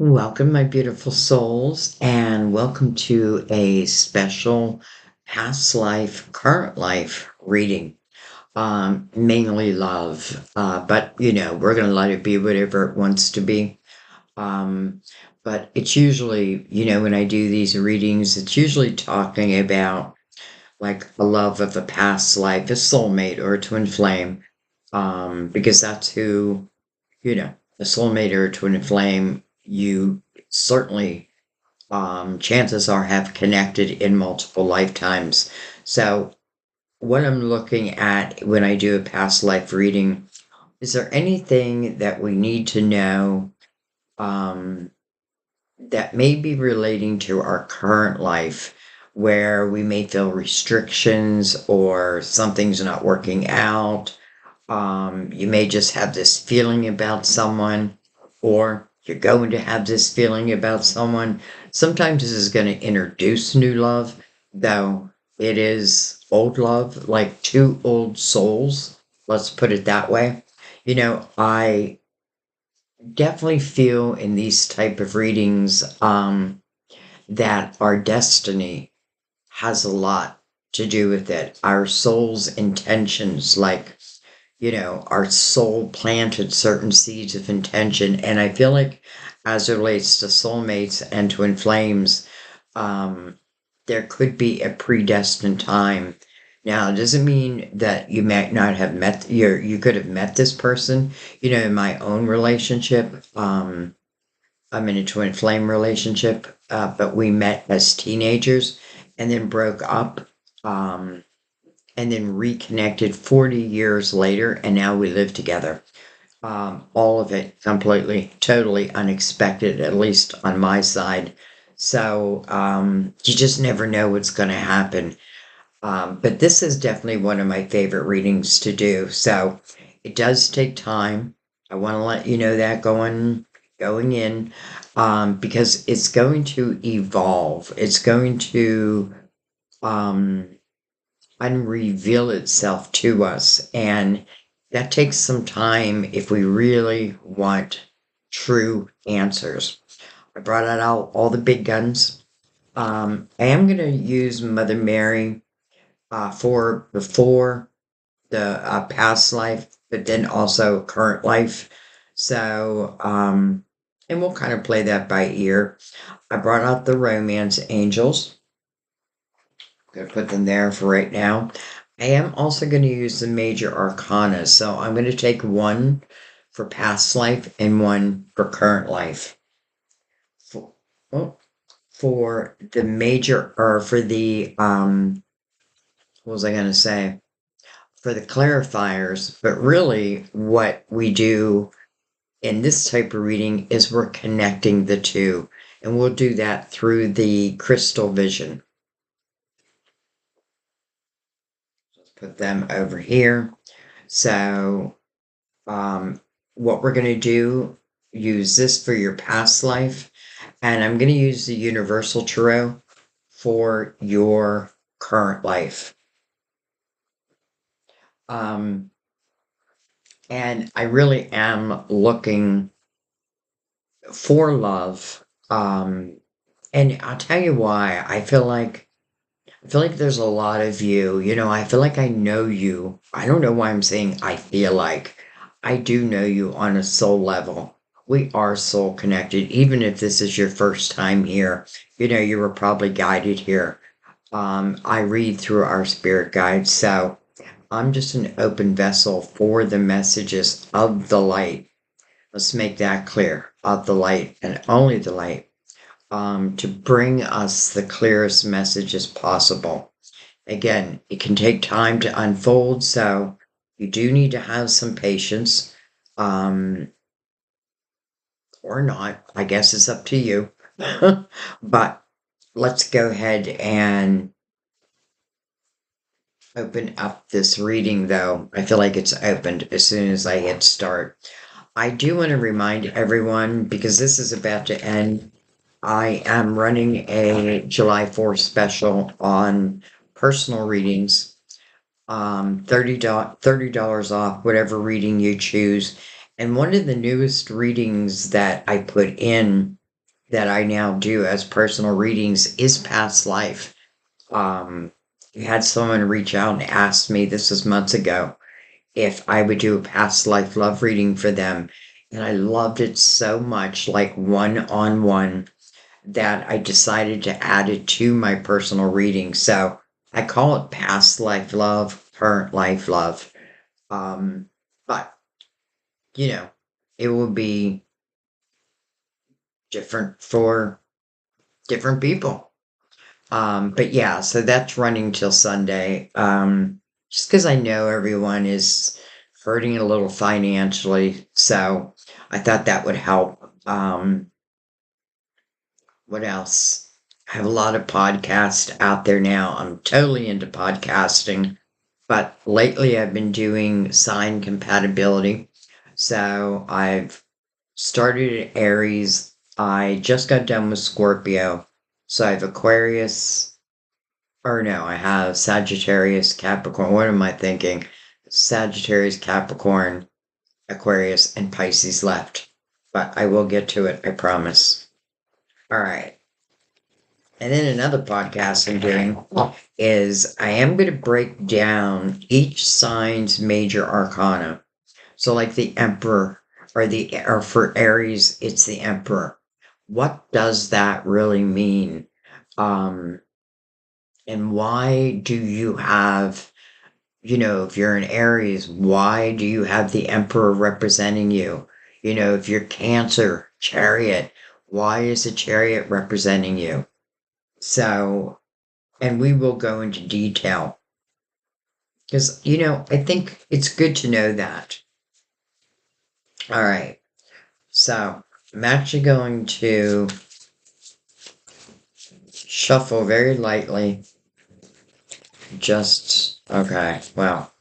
Welcome, my beautiful souls, and welcome to a special past life, current life reading. Mainly love, but we're going to let it be whatever it wants to be. Um, but it's usually, when I do these readings, it's usually talking about like a love of a past life, a soulmate or a twin flame, because that's who a soulmate or a twin flame, you certainly, chances are, have connected in multiple lifetimes. So, what I'm looking at when I do a past life reading, is there anything that we need to know, um, that may be relating to our current life where we may feel restrictions or something's not working out? You may just have this feeling about someone, or you're going to have this feeling about someone. Sometimes this is going to introduce new love, though it is old love, like two old souls. Let's put it that way. I definitely feel in these type of readings, that our destiny has a lot to do with it. Our soul's intentions, like our soul planted certain seeds of intention. And I feel like, as it relates to soulmates and twin flames, um, there could be a predestined time. Now, it doesn't mean that you might not have you could have met this person. In my own relationship, I'm in a twin flame relationship, but we met as teenagers and then broke up. Um, and then reconnected 40 years later, and now we live together. All of it completely, totally unexpected, at least on my side. So you just never know what's going to happen. But this is definitely one of my favorite readings to do. So it does take time. I want to let you know that going in, because it's going to evolve. It's going to um, unreveal itself to us. And that takes some time if we really want true answers. I brought out all the big guns. I am going to use Mother Mary, for before the past life, but then also current life. So, and we'll kind of play that by ear. I brought out the romance angels. Gonna put them there for right now. I am also going to use the major arcana. So I'm going to take one for past life and one for current life. For, oh, for the major, or for the, what was I going to say? For the clarifiers, but really what we do in this type of reading is we're connecting the two. And we'll do that through the crystal vision. Let's put them over here. So, what we're going to do, use this for your past life, and I'm going to use the universal tarot for your current life. Um, and I really am looking for love. And I'll tell you why. I feel like there's a lot of you, I feel like I know you. I don't know why I'm saying I feel like. I do know you on a soul level. We are soul connected. Even if this is your first time here, you were probably guided here. I read through our spirit guides, so I'm just an open vessel for the messages of the light. Let's make that clear. Of the light and only the light, to bring us the clearest messages possible. Again, it can take time to unfold, so you do need to have some patience, um, or not. I guess it's up to you. But let's go ahead and open up this reading, though. I feel like it's opened as soon as I hit start. I do want to remind everyone, because this is about to end, I am running a July 4th special on personal readings. $30 off whatever reading you choose. And one of the newest readings that I put in that I now do as personal readings is past life. I had someone reach out and ask me, this was months ago, if I would do a past life love reading for them. And I loved it so much, like one on one, that I decided to add it to my personal reading. So I call it past life love, current life love. Um, but, you know, it will be different for different people. But yeah, so that's running till Sunday. Just because I know everyone is hurting a little financially, so I thought that would help. What else? I have a lot of podcasts out there now. I'm totally into podcasting, but lately I've been doing sign compatibility. So I've started at Aries. I just got done with Scorpio. So I have Aquarius, or no, I have Sagittarius, Capricorn. What am I thinking? Sagittarius, Capricorn, Aquarius, and Pisces left. But I will get to it, I promise. All right. And then another podcast I'm doing is I am going to break down each sign's major arcana. So, like the Emperor, or for Aries, it's the Emperor. What does that really mean? Um, and why do you have, if you're an Aries, why do you have the Emperor representing you? If you're Cancer, Chariot, why is the Chariot representing you? So, and we will go into detail because, I think it's good to know that. All right. So, I'm actually going to shuffle very lightly. Okay. Well,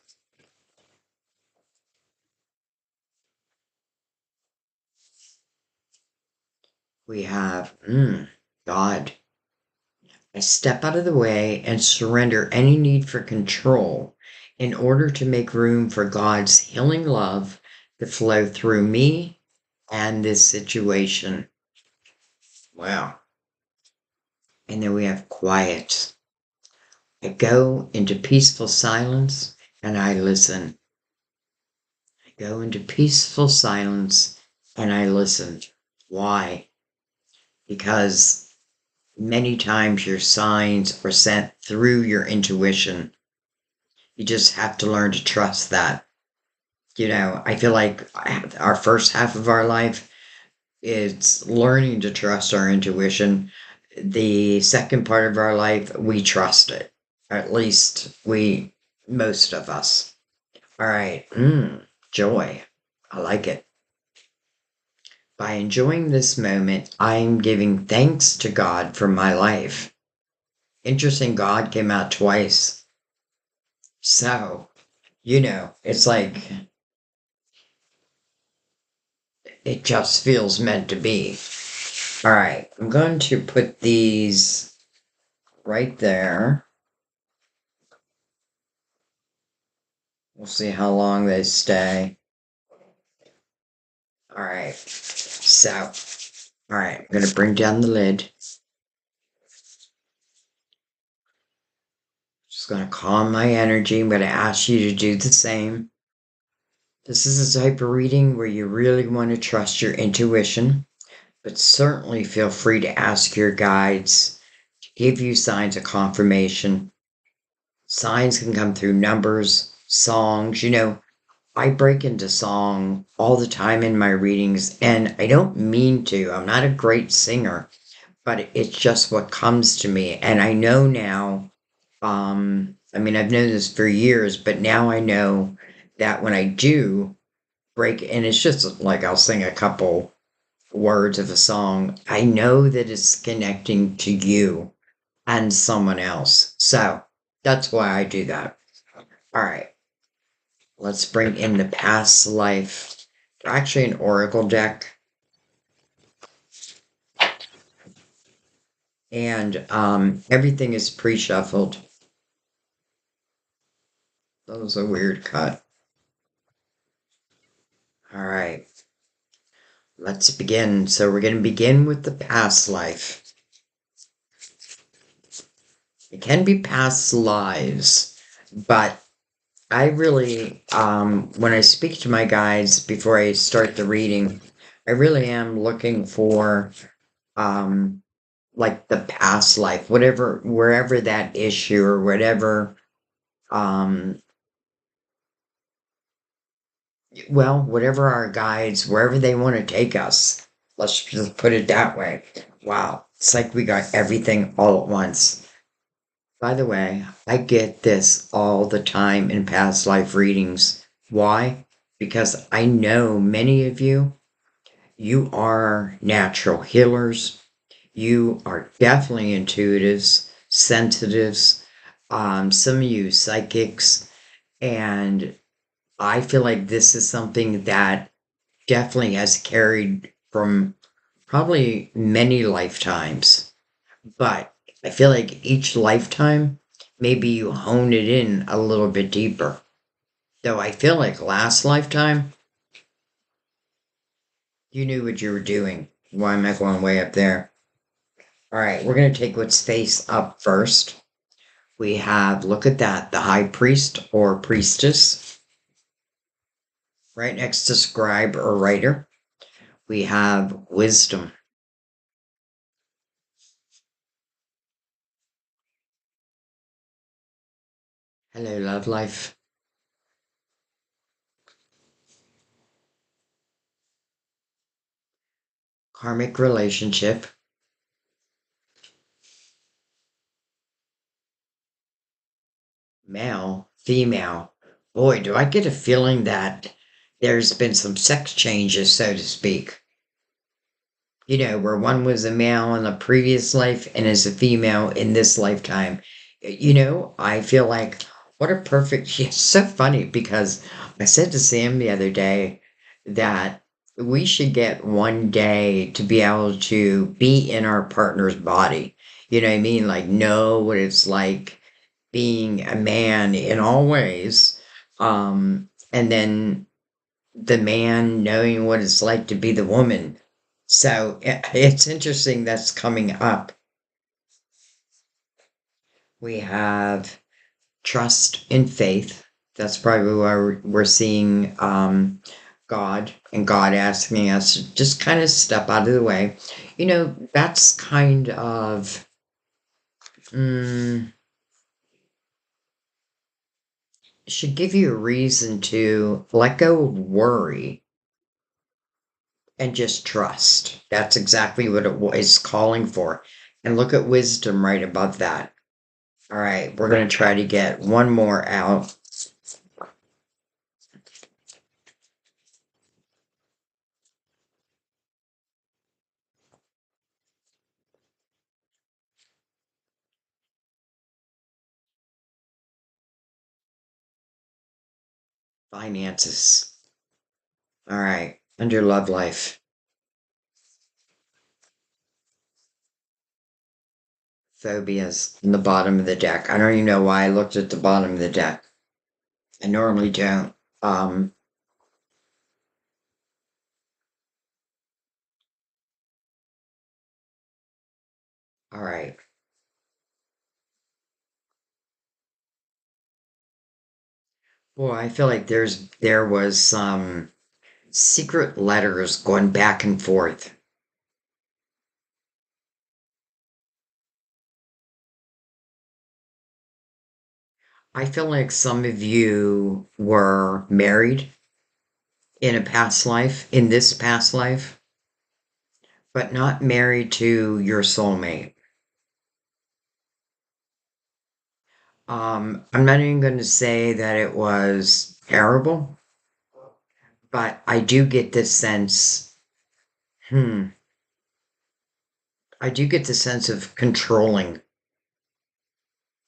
we have, God. I step out of the way and surrender any need for control in order to make room for God's healing love to flow through me and this situation. Wow. And then we have quiet. I go into peaceful silence and I listen. I go into peaceful silence and I listen. Why? Because many times your signs are sent through your intuition. You just have to learn to trust that. I feel like our first half of our life is learning to trust our intuition. The second part of our life, we trust it. At least most of us. All right. Joy. I like it. By enjoying this moment, I'm giving thanks to God for my life. Interesting, God came out twice. So, it's like it just feels meant to be. All right. I'm going to put these right there. We'll see how long they stay. All right. So, all right. I'm going to bring down the lid. Just going to calm my energy. I'm going to ask you to do the same. This is a type of reading where you really want to trust your intuition, but certainly feel free to ask your guides to give you signs of confirmation. Signs can come through numbers, songs. I break into song all the time in my readings, and I don't mean to. I'm not a great singer, but it's just what comes to me. And I know now, I mean, I've known this for years, but now I know that when I do break, and it's just like I'll sing a couple words of a song, I know that it's connecting to you and someone else. So that's why I do that. All right, let's bring in the past life. Actually, an oracle deck. And everything is pre-shuffled. That was a weird cut. All right. Let's begin. So we're going to begin with the past life. It can be past lives, but I really, when I speak to my guides before I start the reading, I really am looking for, um, like the past life, whatever, wherever that issue or whatever, um, well, whatever our guides, wherever they want to take us. Let's just put it that way. Wow, it's like we got everything all at once. By the way, I get this all the time in past life readings. Why? Because I know many of you, you are natural healers. You are definitely intuitives, sensitives, some of you psychics, and I feel like this is something that definitely has carried from probably many lifetimes. But I feel like each lifetime, maybe you hone it in a little bit deeper. Though I feel like last lifetime, you knew what you were doing. Why am I going way up there? All right, we're going to take what's face up first. We have, look at that, the high priest or priestess, right next to scribe or writer. We have wisdom. Hello, love life. Karmic relationship. Male, female. Boy, do I get a feeling that there's been some sex changes, so to speak. Where one was a male in a previous life and is a female in this lifetime. I feel like what a perfect, it's so funny because I said to Sam the other day that we should get one day to be able to be in our partner's body. You know what I mean? Like, know what it's like being a man in all ways. And then the man knowing what it's like to be the woman. So it's interesting that's coming up. We have trust and faith. That's probably why we're seeing God and God asking us to just kind of step out of the way. That's kind of, mm, should give you a reason to let go of worry and just trust. That's exactly what is calling for. And look at wisdom right above that. All right, we're going to try to get one more out. Finances. All right, under love life. Phobias in the bottom of the deck. I don't even know why I looked at the bottom of the deck. I normally don't. Um, all right. Well, I feel like there was some secret letters going back and forth. I feel like some of you were married in a past life, in this past life, but not married to your soulmate. I'm not even going to say that it was terrible, but I do get this sense, hmm, I do get the sense of controlling.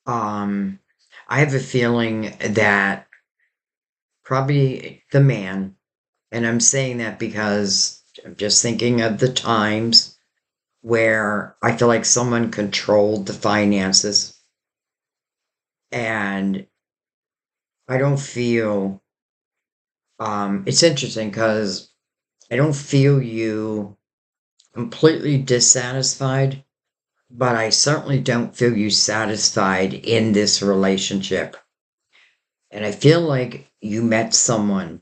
Um, I have a feeling that probably the man, and I'm saying that because I'm just thinking of the times where I feel like someone controlled the finances, and I don't feel, it's interesting because I don't feel you completely dissatisfied, but I certainly don't feel you satisfied in this relationship. And I feel like you met someone.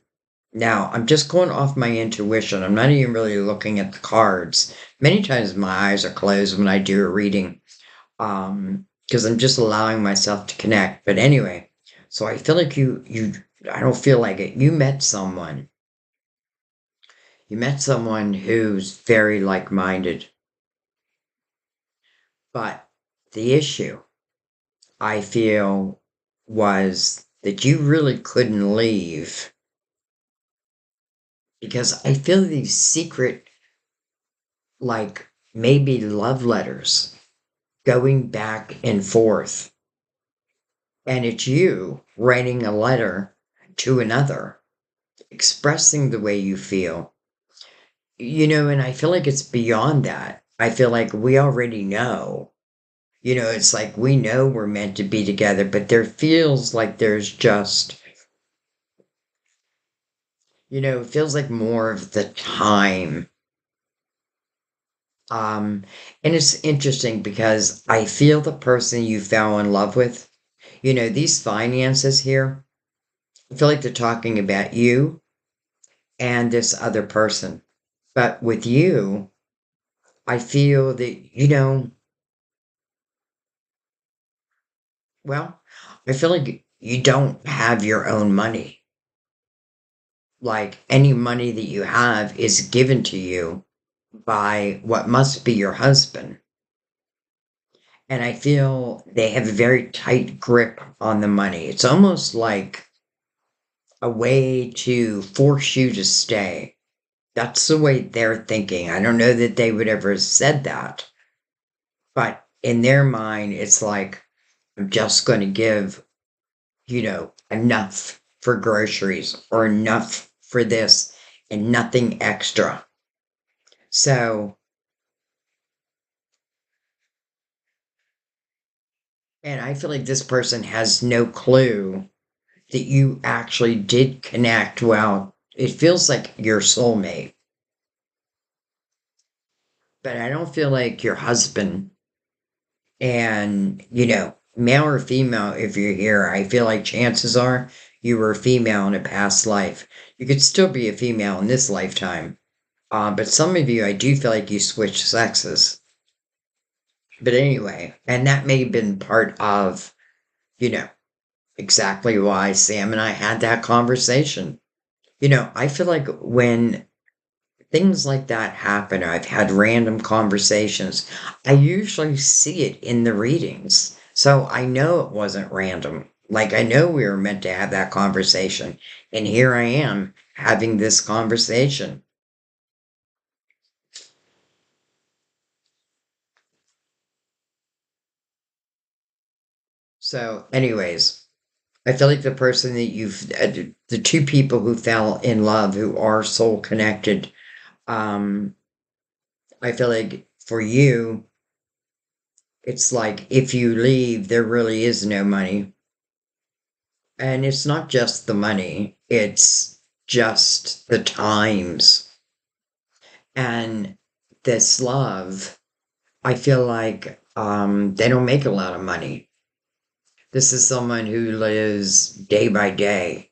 Now, I'm just going off my intuition. I'm not even really looking at the cards. Many times my eyes are closed when I do a reading, because I'm just allowing myself to connect. But anyway, so I feel like I don't feel like it. You met someone. You met someone who's very like-minded. But the issue, I feel, was that you really couldn't leave because I feel these secret, like maybe love letters going back and forth. And it's you writing a letter to another, expressing the way you feel. And I feel like it's beyond that. I feel like we already know. It's like we know we're meant to be together, but there feels like there's just, it feels like more of the time. And it's interesting because I feel the person you fell in love with, these finances here, I feel like they're talking about you and this other person. But with you, I feel that, well, I feel like you don't have your own money. Like any money that you have is given to you by what must be your husband. And I feel they have a very tight grip on the money. It's almost like a way to force you to stay. That's the way they're thinking. I don't know that they would ever have said that, but in their mind, it's like, I'm just going to give, enough for groceries or enough for this and nothing extra. So, and I feel like this person has no clue that you actually did connect. Well, it feels like your soulmate, but I don't feel like your husband. And, male or female, if you're here, I feel like chances are you were a female in a past life. You could still be a female in this lifetime. But some of you, I do feel like you switched sexes. But anyway, and that may have been part of, you know, exactly why Sam and I had that conversation. I feel like when things like that happen, I've had random conversations, I usually see it in the readings. So I know it wasn't random. Like I know we were meant to have that conversation. And here I am having this conversation. So, anyways, I feel like the person that the two people who fell in love, who are soul connected, um, I feel like for you, it's like if you leave, there really is no money. And it's not just the money, it's just the times. And this love, I feel like they don't make a lot of money. This is someone who lives day by day,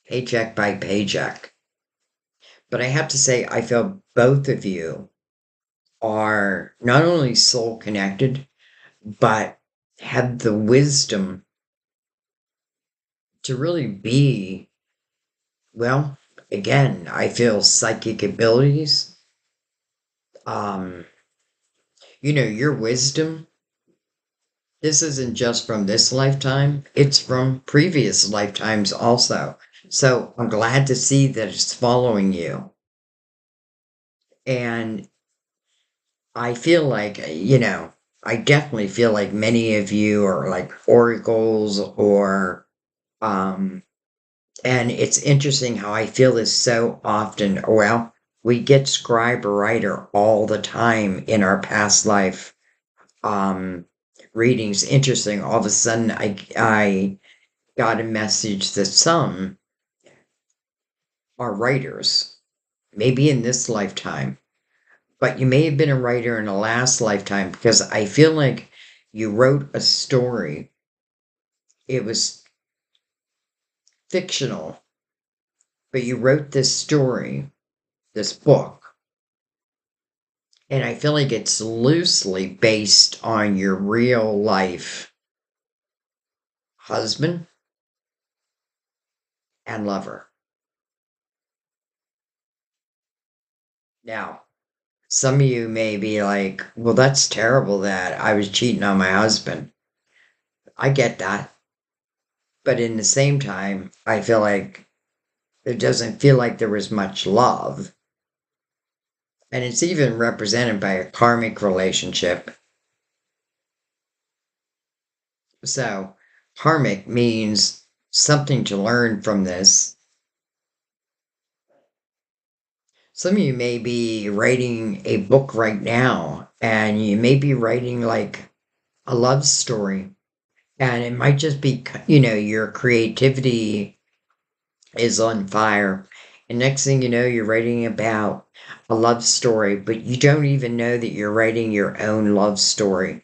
paycheck by paycheck. But I have to say, I feel both of you are not only soul connected, but have the wisdom to really be, well, again, I feel psychic abilities. Um, your wisdom, this isn't just from this lifetime, it's from previous lifetimes also. So I'm glad to see that it's following you. And I feel like, I definitely feel like many of you are like oracles or, um, and it's interesting how I feel this so often. Well, we get scribe or writer all the time in our past life um readings. Interesting. All of a sudden I got a message that some are writers. maybe in this lifetime, but you may have been a writer in a last lifetime because I feel like you wrote a story. It was fictional, but you wrote this story, this book, and I feel like it's loosely based on your real life husband and lover. Now, some of you may be like, well, that's terrible that I was cheating on my husband. I get that. But in the same time, I feel like it doesn't feel like there was much love. And it's even represented by a karmic relationship. So, karmic means something to learn from this. Some of you may be writing a book right now, and you may be writing like a love story. And it might just be, your creativity is on fire. And next thing you know, you're writing about a love story, but you don't even know that you're writing your own love story.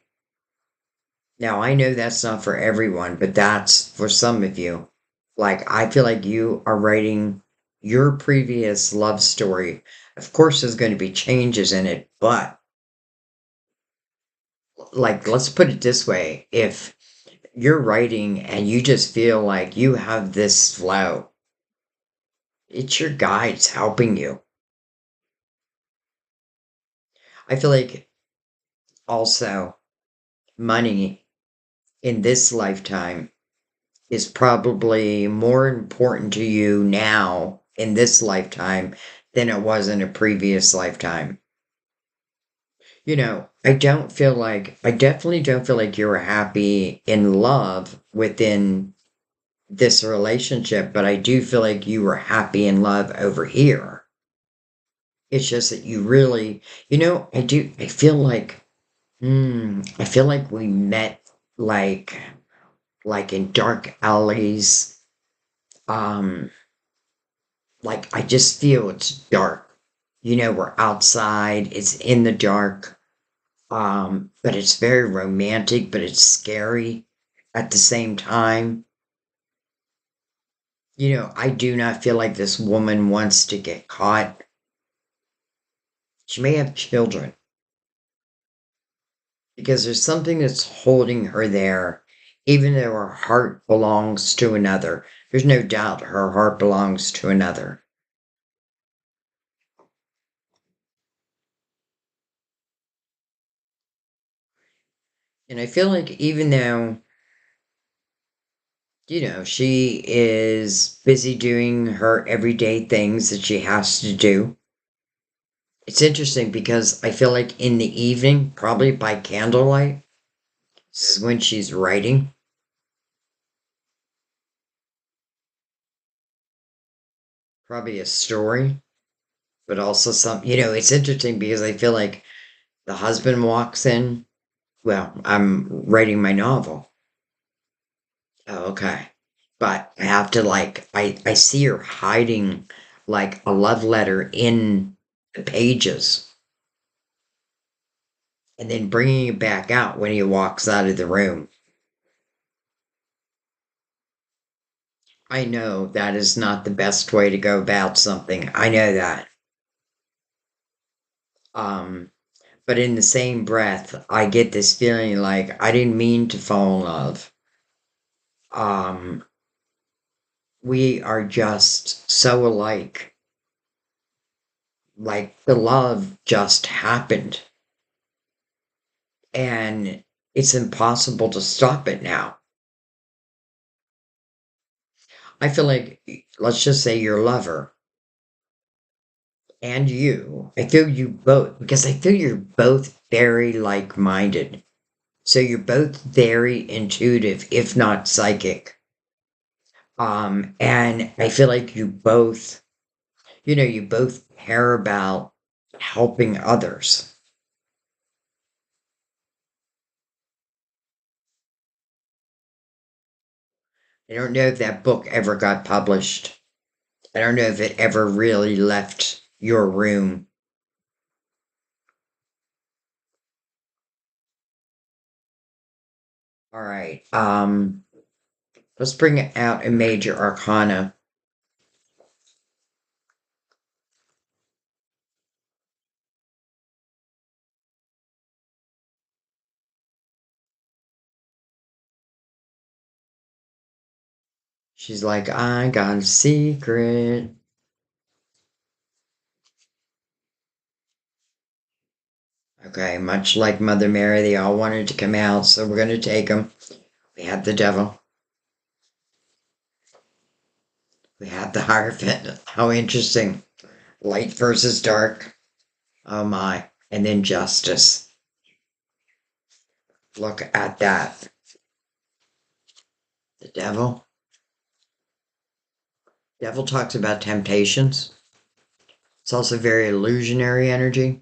Now, I know that's not for everyone, but that's for some of you. Like, I feel like you are writing your previous love story. Of course, there's going to be changes in it, but like, let's put it this way. If you're writing and you just feel like you have this flow, it's your guides helping you. I feel like also money in this lifetime is probably more important to you now in this lifetime than it was in a previous lifetime. I definitely don't feel like you were happy in love within this relationship, but I do feel like you were happy in love over here. It's just that you really, I feel like we met like in dark alleys. Um, like I just feel it's dark. We're outside, it's in the dark. But it's very romantic, but it's scary at the same time. I do not feel like this woman wants to get caught. She may have children because there's something that's holding her there, even though her heart belongs to another. There's no doubt her heart belongs to another. And I feel like even though, she is busy doing her everyday things that she has to do, it's interesting because I feel like in the evening, probably by candlelight, this is when she's writing, probably a story, but also it's interesting because I feel like the husband walks in. Well, I'm writing my novel. Oh, okay. But I have to I see her hiding like a love letter in the pages and then bringing it back out when he walks out of the room. I know that is not the best way to go about something. I know that. Um, but in the same breath, I get this feeling like I didn't mean to fall in love. Um, we are just so alike. Like the love just happened and it's impossible to stop it now. I feel like, let's just say your lover and you, I feel you both, because I feel you're both very like minded. So you're both very intuitive, if not psychic. And I feel like you both care about helping others. I don't know if that book ever got published. I don't know if it ever really left. your room. All right. Let's bring out a major arcana. She's like, I got a secret. Okay, much like Mother Mary, they all wanted to come out, so we're going to take them. We have the devil. We have the Hierophant. How interesting. Light versus dark. Oh my. And then justice. Look at that. The devil. Devil talks about temptations. It's also very illusionary energy.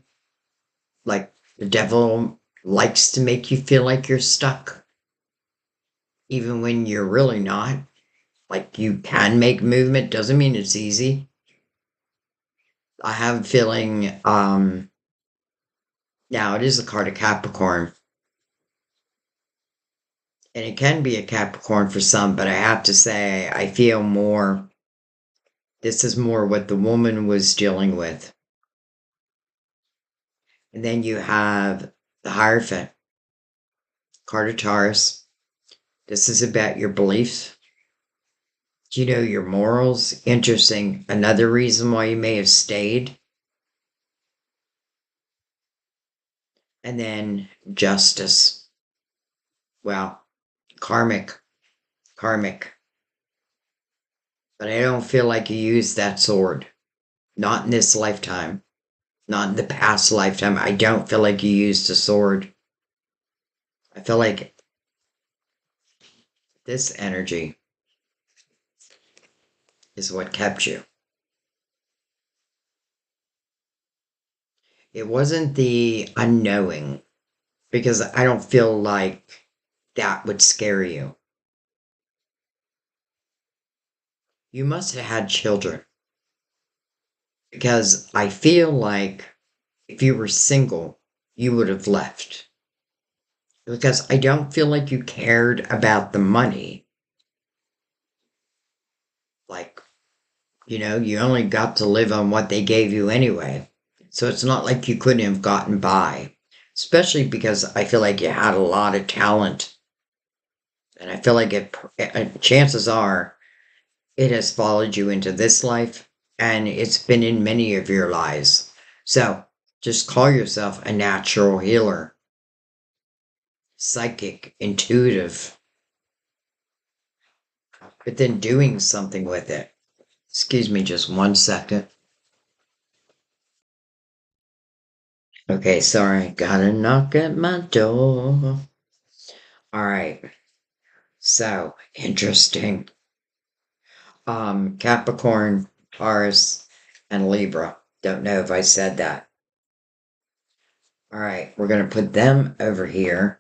Like the devil likes to make you feel like you're stuck, even when you're really not. Like you can make movement, doesn't mean it's easy. I have a feeling, now it is a card of Capricorn, and it can be a Capricorn for some, but I have to say, I feel more, this is more what the woman was dealing with. And then you have the Hierophant, card of Taurus. This is about your beliefs. Do you know your morals? Interesting. Another reason why you may have stayed. And then justice. Well, karmic. Karmic. But I don't feel like you used that sword. Not in this lifetime. Not in the past lifetime. I don't feel like you used a sword. I feel like this energy is what kept you. It wasn't the unknowing, because I don't feel like that would scare you. You must have had children, because I feel like if you were single, you would have left. Because I don't feel like you cared about the money. Like, you only got to live on what they gave you anyway. So it's not like you couldn't have gotten by. Especially because I feel like you had a lot of talent. And I feel like chances are it has followed you into this life, and it's been in many of your lives. So just call yourself a natural healer, psychic, intuitive, but then doing something with it. Excuse me just one second. Okay, sorry. Gotta knock at my door. All right. So interesting. Capricorn, Taurus, and Libra. Don't know if I said that. All right, we're gonna put them over here.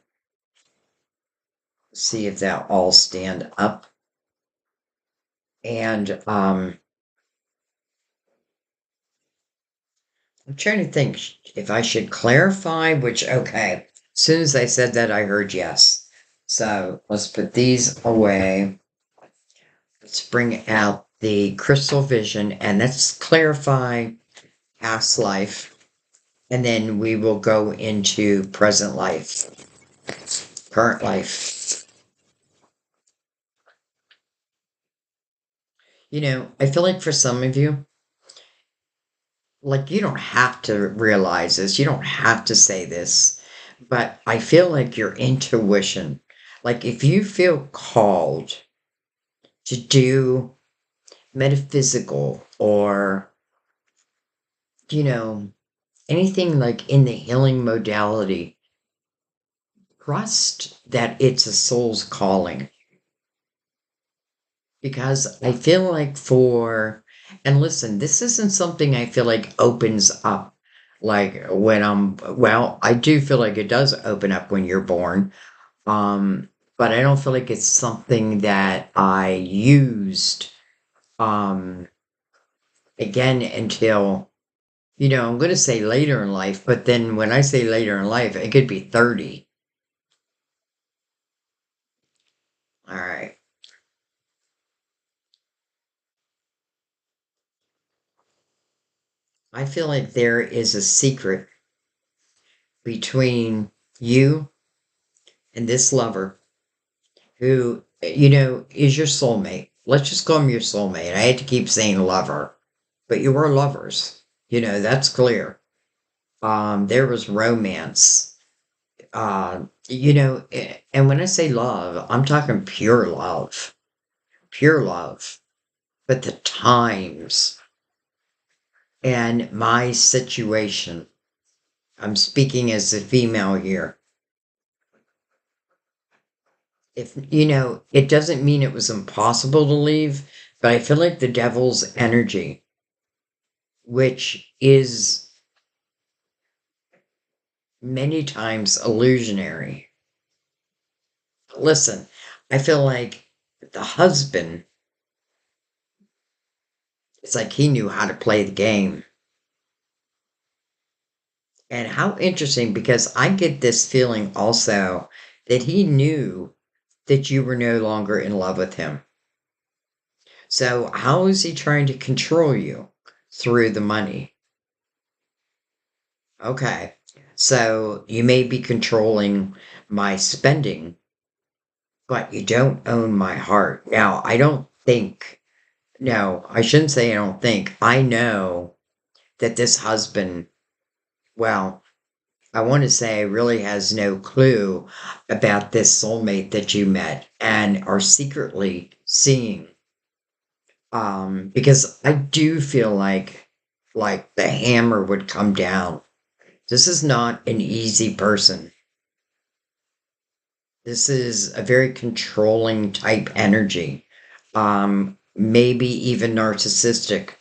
See if they'll all stand up. And I'm trying to think if I should clarify, which, okay. As soon as I said that, I heard yes. So let's put these away. Let's bring out the crystal vision and let's clarify past life. And then we will go into present life, current life. I feel like for some of you, like you don't have to realize this, you don't have to say this, but I feel like your intuition, like if you feel called to do metaphysical or, you know, anything like in the healing modality, trust that it's a soul's calling. Because I feel like and listen, this isn't something I feel like opens up like well, I do feel like it does open up when you're born. But I don't feel like it's something that I used, um, again until I'm going to say later in life, but then when I say later in life, it could be 30. All right. I feel like there is a secret between you and this lover who, is your soulmate. Let's just call him your soulmate. I had to keep saying lover, but you were lovers. That's clear. There was romance. And when I say love, I'm talking pure love. But the times and my situation, I'm speaking as a female here. If, it doesn't mean it was impossible to leave, but I feel like the devil's energy, which is many times illusionary. Listen, I feel like the husband, it's like he knew how to play the game. And how interesting, because I get this feeling also that he knew that you were no longer in love with him. So, how is he trying to control you? Through the money. Okay. So, you may be controlling my spending, but you don't own my heart. Now, I don't think, no, I shouldn't say I don't think. I know that this husband, well, I want to say really has no clue about this soulmate that you met and are secretly seeing. Because I do feel like the hammer would come down. This is not an easy person. This is a very controlling type energy. Maybe even narcissistic,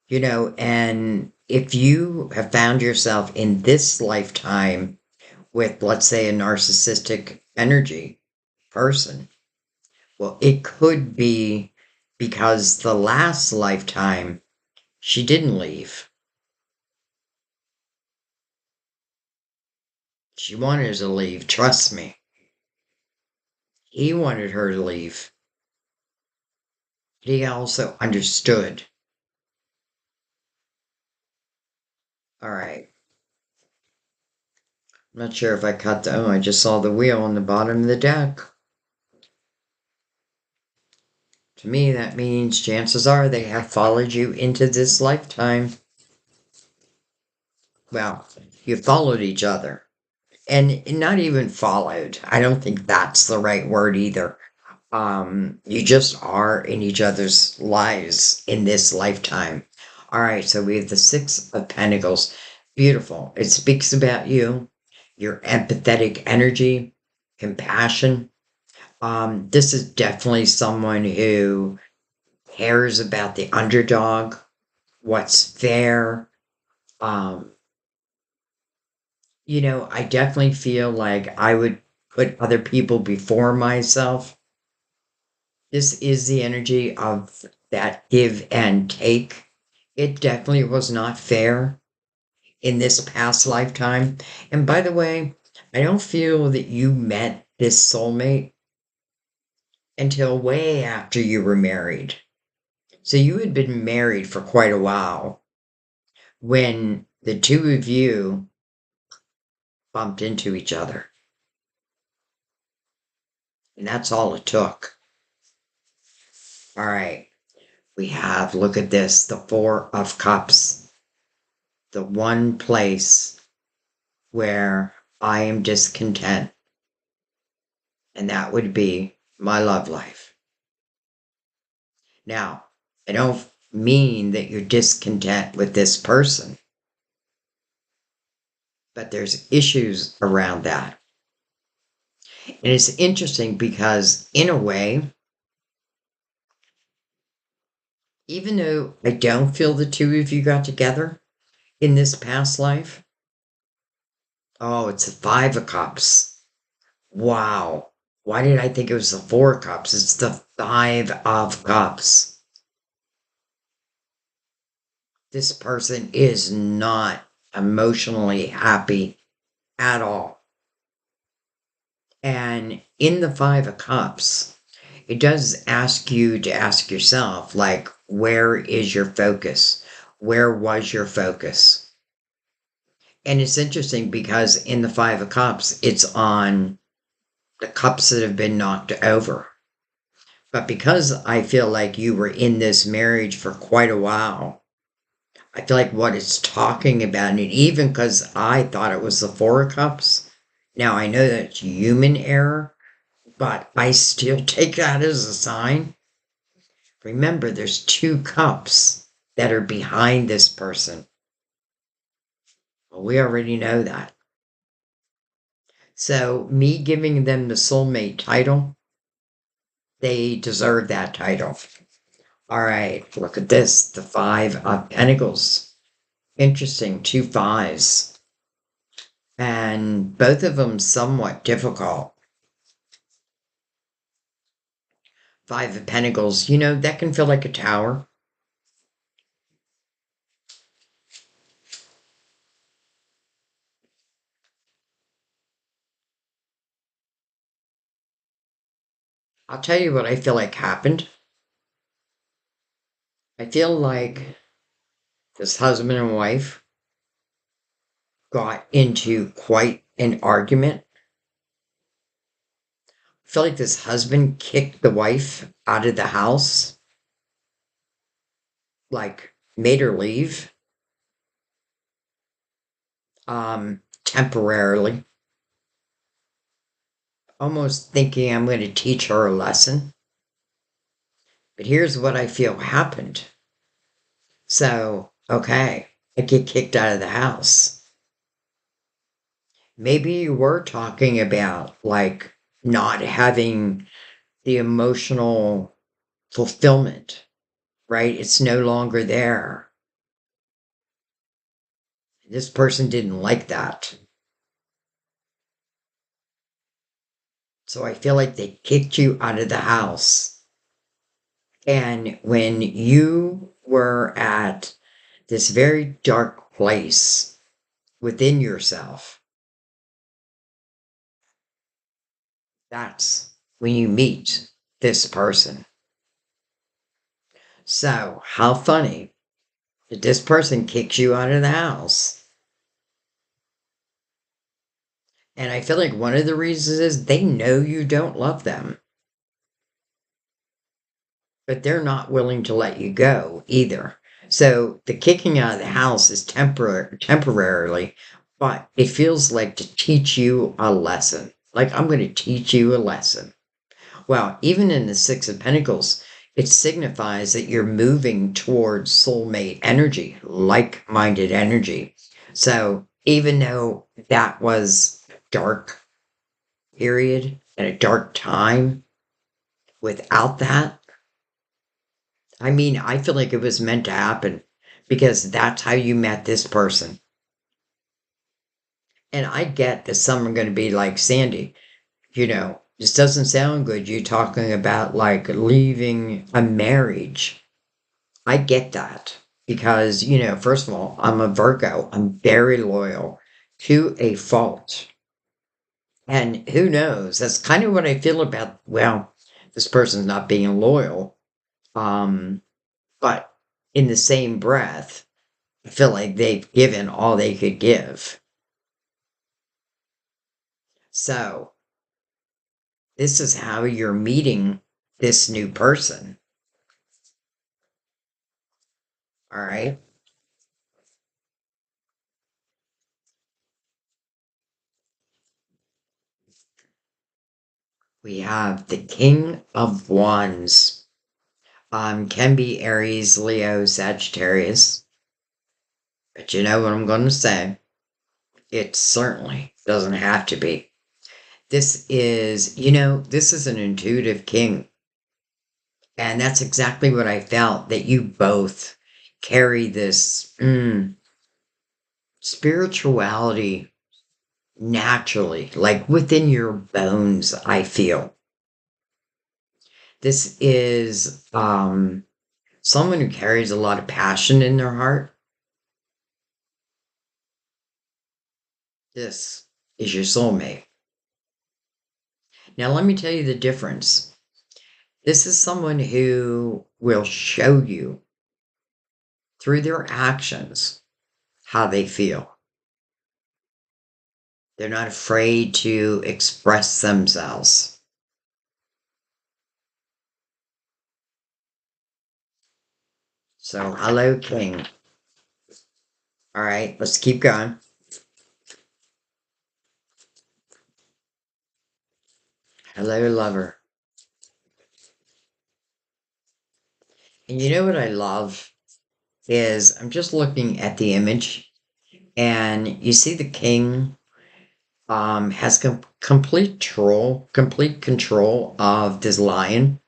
and if you have found yourself in this lifetime with, let's say, a narcissistic energy person, well, it could be because the last lifetime she didn't leave. She wanted to leave, trust me. He wanted her to leave. He also understood. All right. I'm not sure if I cut the. Oh, I just saw the wheel on the bottom of the deck. To me, that means chances are they have followed you into this lifetime. Well, you followed each other. And not even followed. I don't think that's the right word either. You just are in each other's lives in this lifetime. All right, so we have the Six of Pentacles. Beautiful. It speaks about you, your empathetic energy, compassion. This is definitely someone who cares about the underdog, what's fair. Um, I definitely feel like I would put other people before myself. This is the energy of that give and take. It definitely was not fair in this past lifetime. And by the way, I don't feel that you met this soulmate until way after you were married. So you had been married for quite a while when the two of you bumped into each other. And that's all it took. All right. We have, look at this, the Four of Cups, the one place where I am discontent, and that would be my love life. Now, I don't mean that you're discontent with this person, but there's issues around that. And it's interesting because, in a way, even though I don't feel the two of you got together in this past life, oh, it's the Five of Cups. Wow. Why did I think it was the Four of Cups? It's the Five of Cups. This person is not emotionally happy at all. And in the Five of Cups, it does ask you to ask yourself, like, where is your focus? Where was your focus? And it's interesting because in the Five of Cups, it's on the cups that have been knocked over. But because I feel like you were in this marriage for quite a while, I feel like what it's talking about, and even because I thought it was the Four of Cups, now I know that's human error, but I still take that as a sign. Remember, there's two cups that are behind this person. Well, we already know that. So, me giving them the soulmate title, they deserve that title. All right, look at this, the Five of Pentacles. Interesting, two fives. And both of them somewhat difficult. Five of Pentacles, that can feel like a tower. I'll tell you what I feel like happened. I feel like this husband and wife got into quite an argument. I feel like this husband kicked the wife out of the house, like made her leave, temporarily, almost thinking I'm going to teach her a lesson. But here's what I feel happened. So, okay, I get kicked out of the house. Maybe you were talking about like not having the emotional fulfillment, right? It's no longer there. This person didn't like that. So I feel like they kicked you out of the house. And when you were at this very dark place within yourself, that's when you meet this person. So, how funny that this person kicks you out of the house. And I feel like one of the reasons is they know you don't love them, but they're not willing to let you go either. So the kicking out of the house is temporarily, but it feels like to teach you a lesson. Like, I'm going to teach you a lesson. Well, even in the Six of Pentacles, it signifies that you're moving towards soulmate energy, like minded energy. So even though that was a dark period and a dark time, without that, I mean, I feel like it was meant to happen because that's how you met this person. And I get that some are going to be like, Sandy, this doesn't sound good. You're talking about like leaving a marriage. I get that because, first of all, I'm a Virgo. I'm very loyal to a fault. And who knows? That's kind of what I feel about, well, this person's not being loyal. But in the same breath, I feel like they've given all they could give. So this is how you're meeting this new person. All right. We have the King of Wands. Can be Aries, Leo, Sagittarius. But you know what I'm going to say? It certainly doesn't have to be. This is an intuitive king. And that's exactly what I felt, that you both carry this spirituality naturally, like within your bones, I feel. This is someone who carries a lot of passion in their heart. This is your soulmate. Now, let me tell you the difference. This is someone who will show you through their actions how they feel. They're not afraid to express themselves. So, hello, King. All right, let's keep going. Hello, lover. And you know what I love is I'm just looking at the image, and you see the king has complete control of this lion,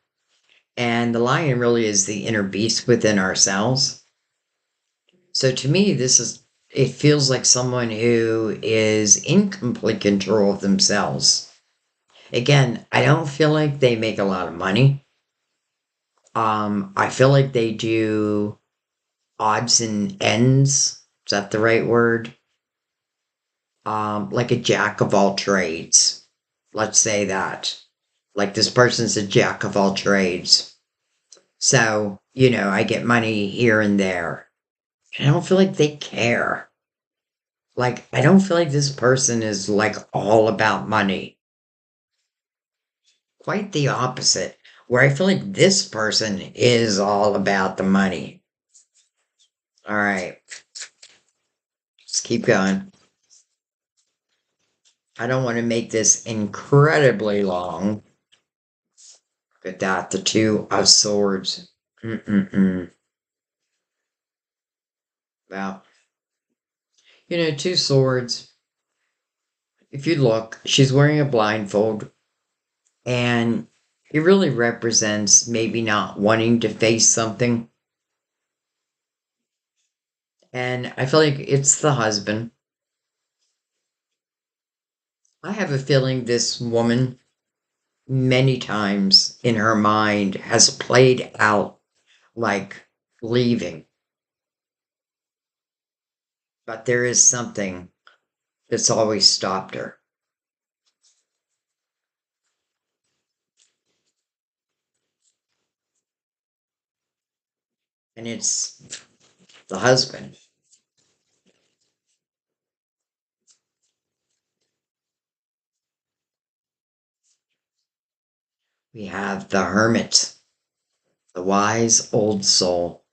and the lion really is the inner beast within ourselves. So to me, it feels like someone who is in complete control of themselves. Again, I don't feel like they make a lot of money. I feel like they do odds and ends. Is that the right word? Like a jack of all trades. Let's say that. Like this person's a jack of all trades. So, I get money here and there. And I don't feel like they care. Like, I don't feel like this person is like all about money. Quite the opposite, where I feel like this person is all about the money. All right, let's keep going. I don't want to make this incredibly long. Look at that, the two of swords. Mm-mm-mm. Well, two swords. If you look, she's wearing a blindfold, and it really represents maybe not wanting to face something. And I feel like it's the husband. I have a feeling this woman, many times in her mind, has played out like leaving. But there is something that's always stopped her. And it's the husband. We have the hermit, the wise old soul.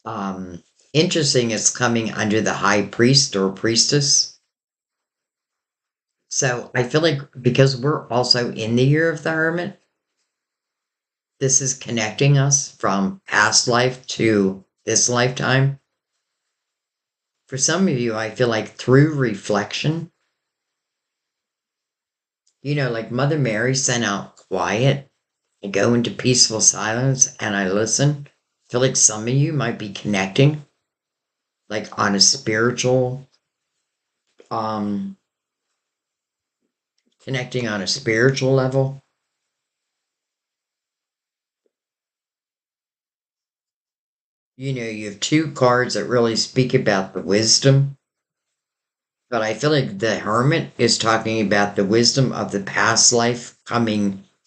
Um, Interesting, it's coming under the high priest or priestess. So I feel like because we're also in the year of the hermit, this is connecting us from past life to this lifetime. For some of you, I feel like through reflection, like Mother Mary sent out quiet. I go into peaceful silence and I listen. I feel like some of you might be like on a um, connecting on a spiritual level. You have two cards that really speak about the wisdom, but I feel like the Hermit is talking about the wisdom of the past life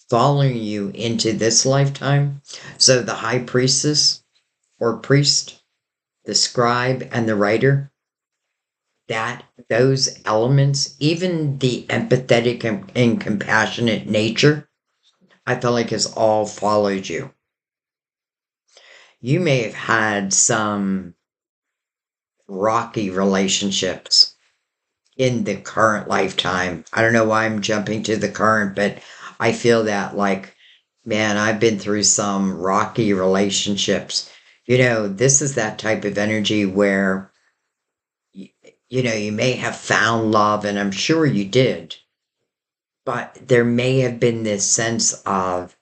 following you into this lifetime. So the High Priestess or Priest, the Scribe, and the Writer, that those elements, even the empathetic and compassionate nature, I feel like has all followed you. You may have had some rocky relationships in the current lifetime. I don't know why I'm jumping to the current, but I feel that like, man, I've been through some rocky relationships. This is that type of energy where, you may have found love, and I'm sure you did, but there may have been this sense of,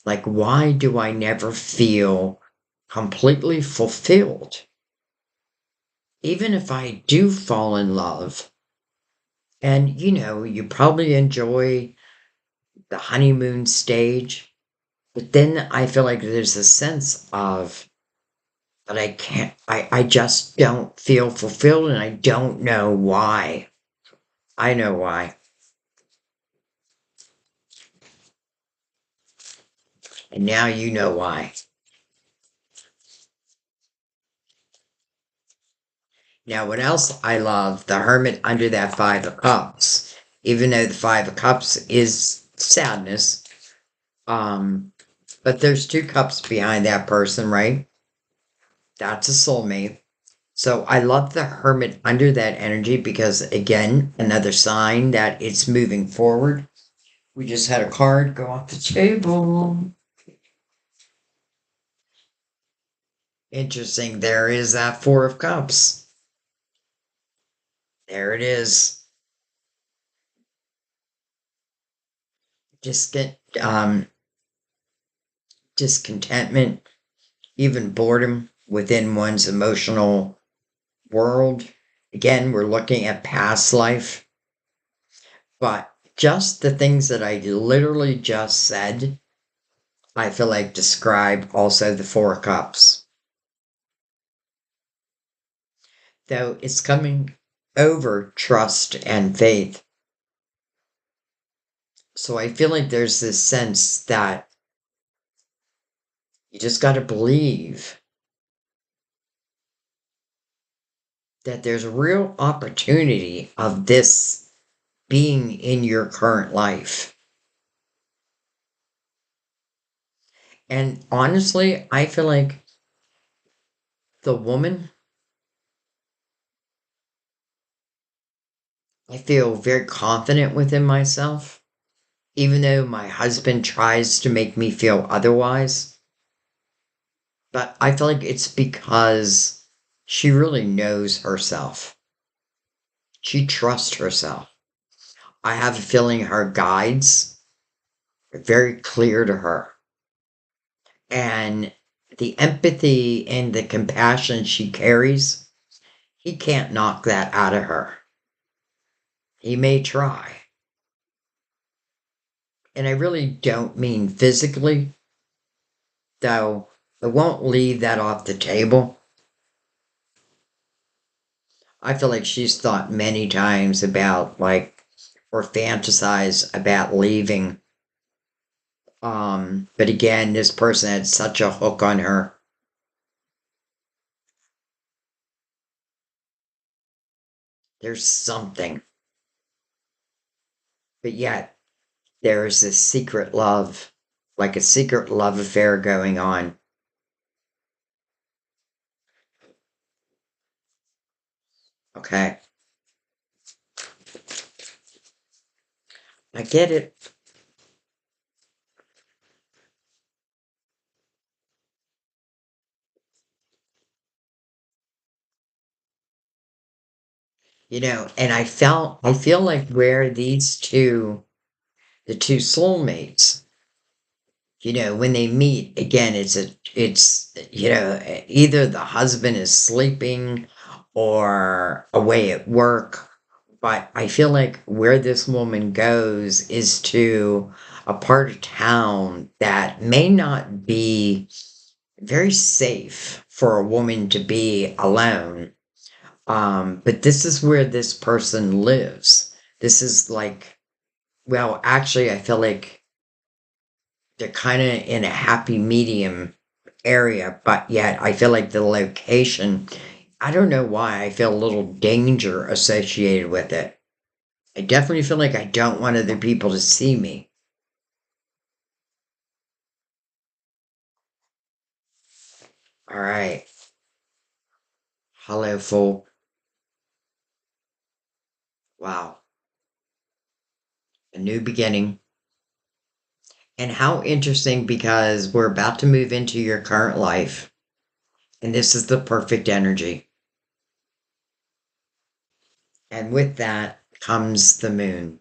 like, why do I never feel completely fulfilled? Even if I do fall in love, and you probably enjoy the honeymoon stage, but then I feel like there's a sense of but I can't, I just don't feel fulfilled and I don't know why. I know why. And now you know why. Now, what else I love? The Hermit under that Five of Cups. Even though the Five of Cups is sadness, um, but there's two cups behind that person, right? That's a soulmate. So I love the Hermit under that energy because, again, another sign that it's moving forward. We just had a card go off the table. Interesting. There is that Four of Cups. There it is. Just get discontentment, even boredom within one's emotional world. Again, we're looking at past life, but just the things that I literally just said, I feel like describe also the Four of Cups. Though it's coming over trust and faith. So I feel like there's this sense that you just got to believe that there's a real opportunity of this being in your current life. And honestly, I feel like the woman, I feel very confident within myself, even though my husband tries to make me feel otherwise. But I feel like it's because she really knows herself. She trusts herself. I have a feeling her guides are very clear to her. And the empathy and the compassion she carries, he can't knock that out of her. He may try. And I really don't mean physically, though I won't leave that off the table. I feel like she's thought many times about, like, or fantasized about leaving. But again, this person had such a hook on her. There's something. But yet, there is this secret love, like a secret love affair going on. Okay, I get it. And I feel like where these two, the two soulmates, when they meet again, either the husband is sleeping or away at work. But I feel like where this woman goes is to a part of town that may not be very safe for a woman to be alone. But this is where this person lives. This is like, well, actually, I feel like they're kind of in a happy medium area, but yet I feel like the location, I don't know why I feel a little danger associated with it. I definitely feel like I don't want other people to see me. All right. Hello, folk. Wow. A new beginning. And how interesting because we're about to move into your current life, and this is the perfect energy. And with that comes the moon.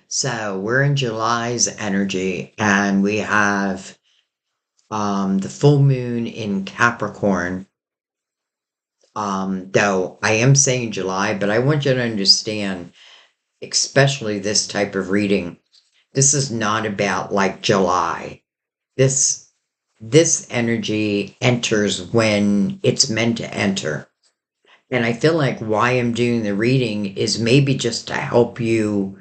So we're in July's energy, and we have the full moon in Capricorn. Though I am saying July, but I want you to understand, especially this type of reading, this is not about like July. This this energy enters when it's meant to enter. And I feel like why I'm doing the reading is maybe just to help you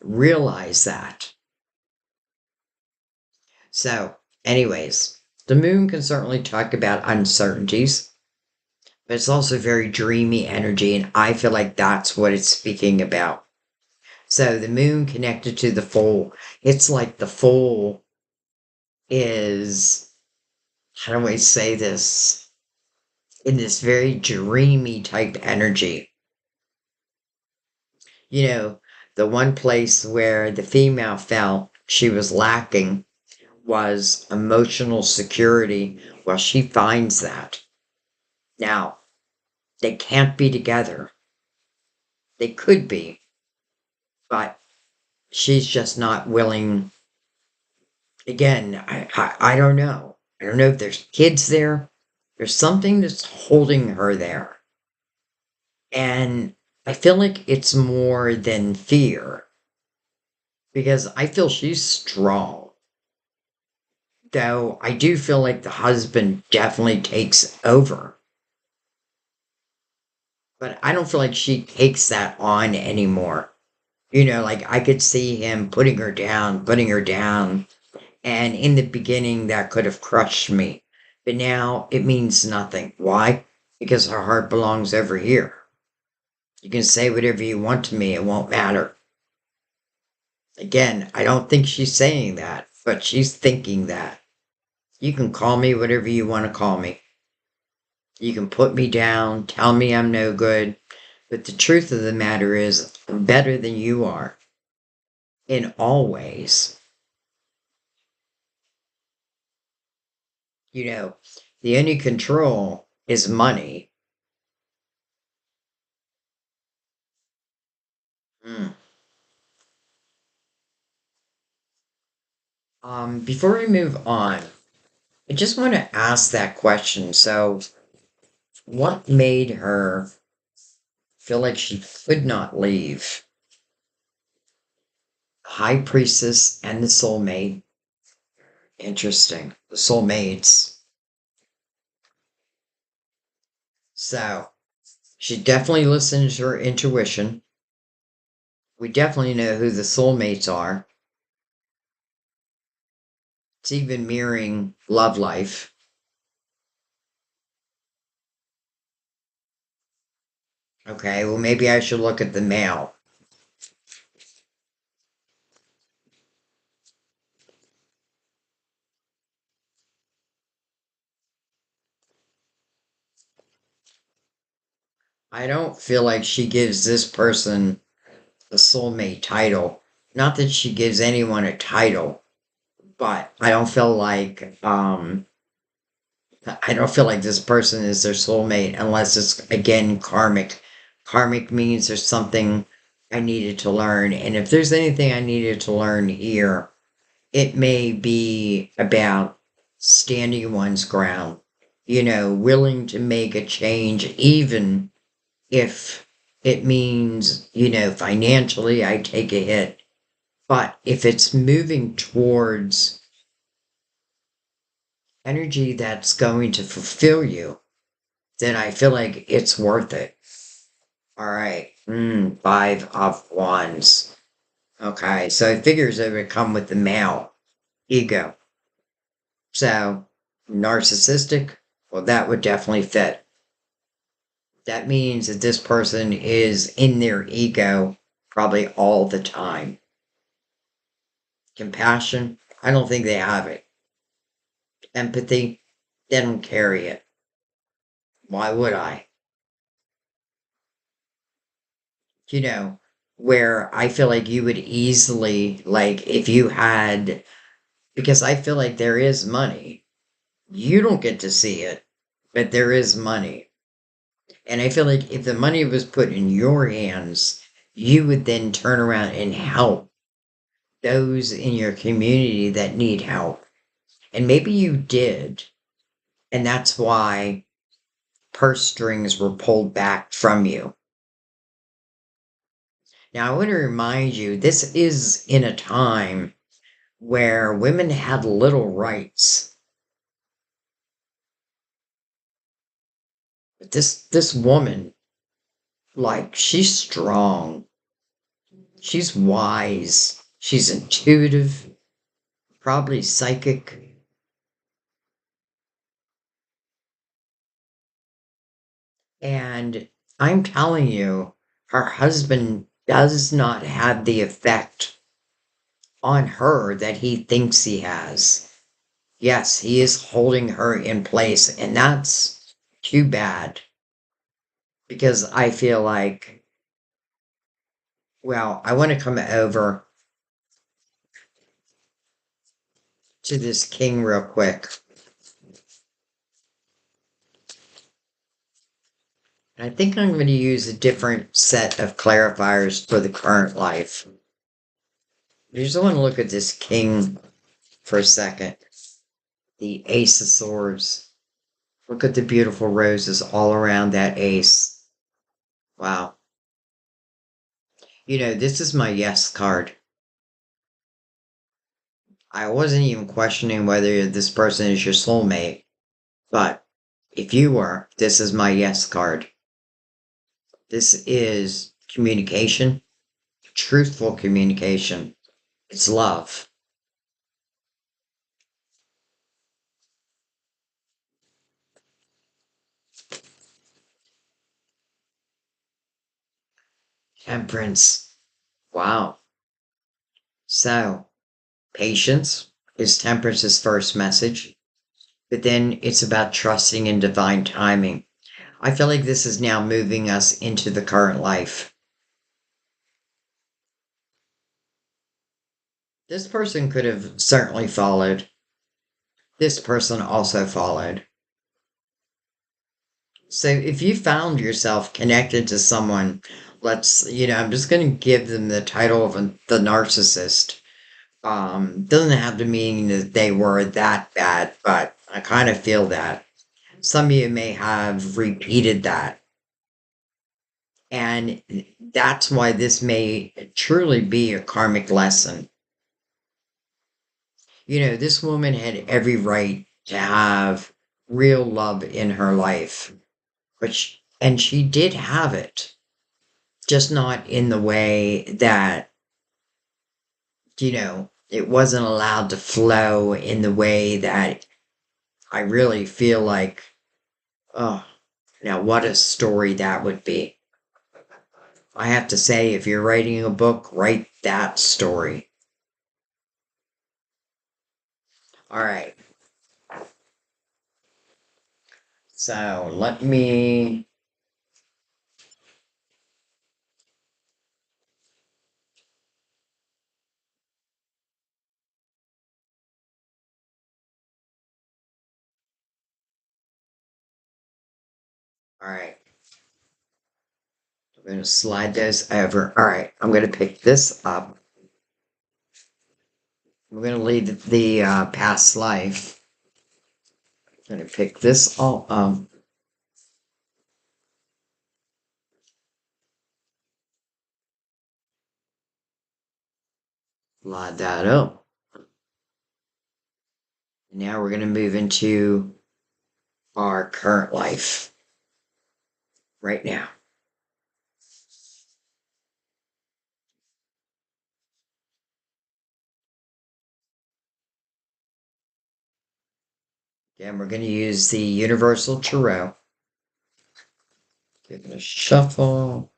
realize that. So, anyways, the moon can certainly talk about uncertainties, but it's also very dreamy energy, and I feel like that's what it's speaking about. So, the moon connected to the foal, it's like the foal is, how do I say this? In this very dreamy type energy. You know, the one place where the female felt she was lacking was emotional security. Well, she finds that. Now, they can't be together. They could be, but she's just not willing. Again, I don't know. I don't know if there's kids there. There's something that's holding her there. And I feel like it's more than fear because I feel she's strong. Though I do feel like the husband definitely takes over. But I don't feel like she takes that on anymore. Like I could see him putting her down, putting her down. And in the beginning, that could have crushed me. But now it means nothing. Why? Because her heart belongs over here. You can say whatever you want to me, it won't matter. Again, I don't think she's saying that, but she's thinking that. You can call me whatever you want to call me. You can put me down, tell me I'm no good. But the truth of the matter is, I'm better than you are in all ways. You know, the only control is money. Mm. Before we move on, I just want to ask that question. So, what made her feel like she could not leave? High Priestess and the Soulmate. Interesting. The Soulmates. So, she definitely listened to her intuition. We definitely know who the soulmates are. It's even mirroring love life. Okay, well, maybe I should look at the male. I don't feel like she gives this person the soulmate title. Not that she gives anyone a title, but I don't feel like this person is their soulmate unless it's again karmic. Karmic means there's something I needed to learn, and if there's anything I needed to learn here, it may be about standing one's ground, willing to make a change, even if it means, financially I take a hit. But if it's moving towards energy that's going to fulfill you, then I feel like it's worth it. All right. 5 of Wands. Okay. So it figures it would come with the male ego. So narcissistic, well, that would definitely fit. That means that this person is in their ego probably all the time. Compassion, I don't think they have it. Empathy, they don't carry it. Why would I? You know, where I feel like you would easily, like, if you had, because I feel like there is money. You don't get to see it, but there is money. And I feel like if the money was put in your hands, you would then turn around and help those in your community that need help. And maybe you did. And that's why purse strings were pulled back from you. Now, I want to remind you this is in a time where women had little rights. But this woman, like, she's strong, she's wise, she's intuitive, probably psychic, and I'm telling you, her husband does not have the effect on her that he thinks he has. Yes, he is holding her in place, and that's too bad because I feel like, well, I want to come over to this king real quick. I think I'm going to use a different set of clarifiers for the current life. I just want to look at this king for a second. The ace of swords. Look at the beautiful roses all around that ace. Wow. You know, this is my yes card. I wasn't even questioning whether this person is your soulmate, but if you were, this is my yes card. This is communication, truthful communication. It's love. Temperance. Wow. So, patience is temperance's first message, but then it's about trusting in divine timing. I feel like this is now moving us into the current life. This person could have certainly followed. This person also followed. So if you found yourself connected to someone, I'm just going to give them the title of the narcissist. Doesn't have to mean that they were that bad, but I kind of feel that. Some of you may have repeated that. And that's why this may truly be a karmic lesson. You know, this woman had every right to have real love in her life, and she did have it, just not in the way that, it wasn't allowed to flow in the way that I really feel like, oh, now what a story that would be. I have to say, if you're writing a book, write that story. All right. So let me. All right. I'm going to slide those over. All right. I'm going to pick this up. I'm going to leave the past life. I'm going to pick this all up. Slide that up. Now we're going to move into our current life right now. Again, we're going to use the Universal Tarot. Give it a shuffle.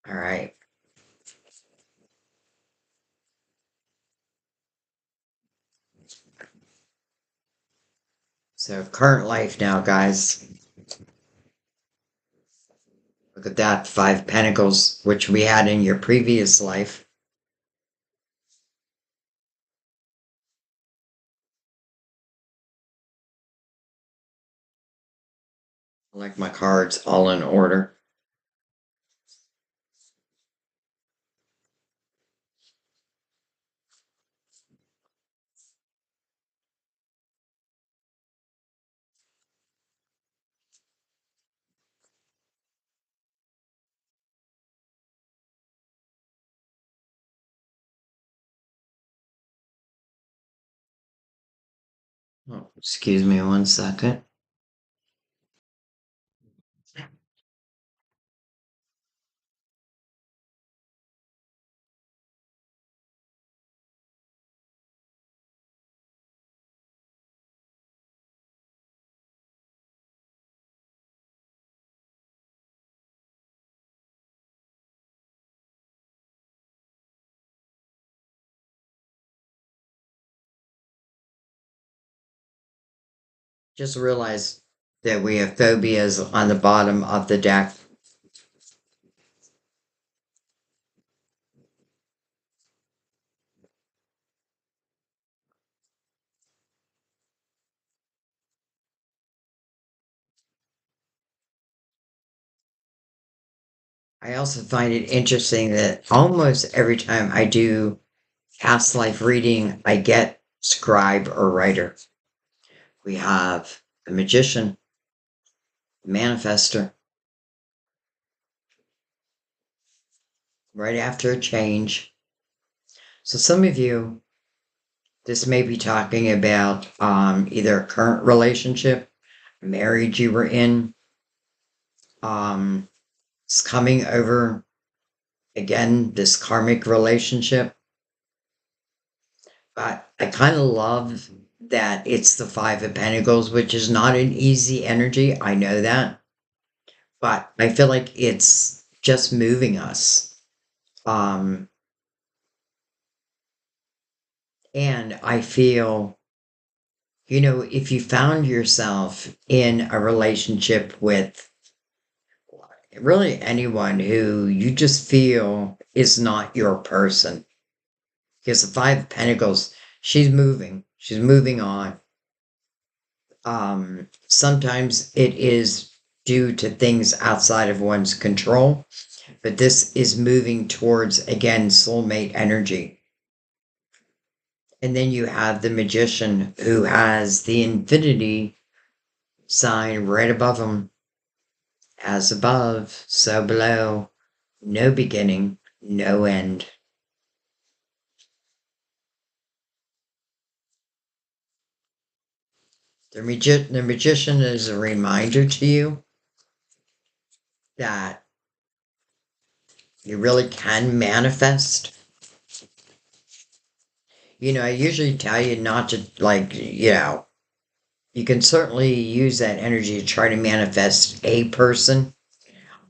All right. So, current life now, guys. Look at that, Five Pentacles, which we had in your previous life. I like my cards all in order. Oh, excuse me 1 second. Just realize that we have phobias on the bottom of the deck. I also find it interesting that almost every time I do past life reading, I get scribe or writer. We have the magician, the manifester, right after a change. So some of you, this may be talking about either a current relationship, marriage you were in, it's coming over again, this karmic relationship. But I kind of love that it's the Five of Pentacles, which is not an easy energy. I know that. But I feel like it's just moving us. Um, and I feel, if you found yourself in a relationship with really anyone who you just feel is not your person, because the Five of Pentacles, she's moving on. Sometimes it is due to things outside of one's control, but this is moving towards, again, soulmate energy. And then you have the magician who has the infinity sign right above him. As above, so below, no beginning, no end. The magician is a reminder to you that you really can manifest. I usually tell you not to, like, you can certainly use that energy to try to manifest a person.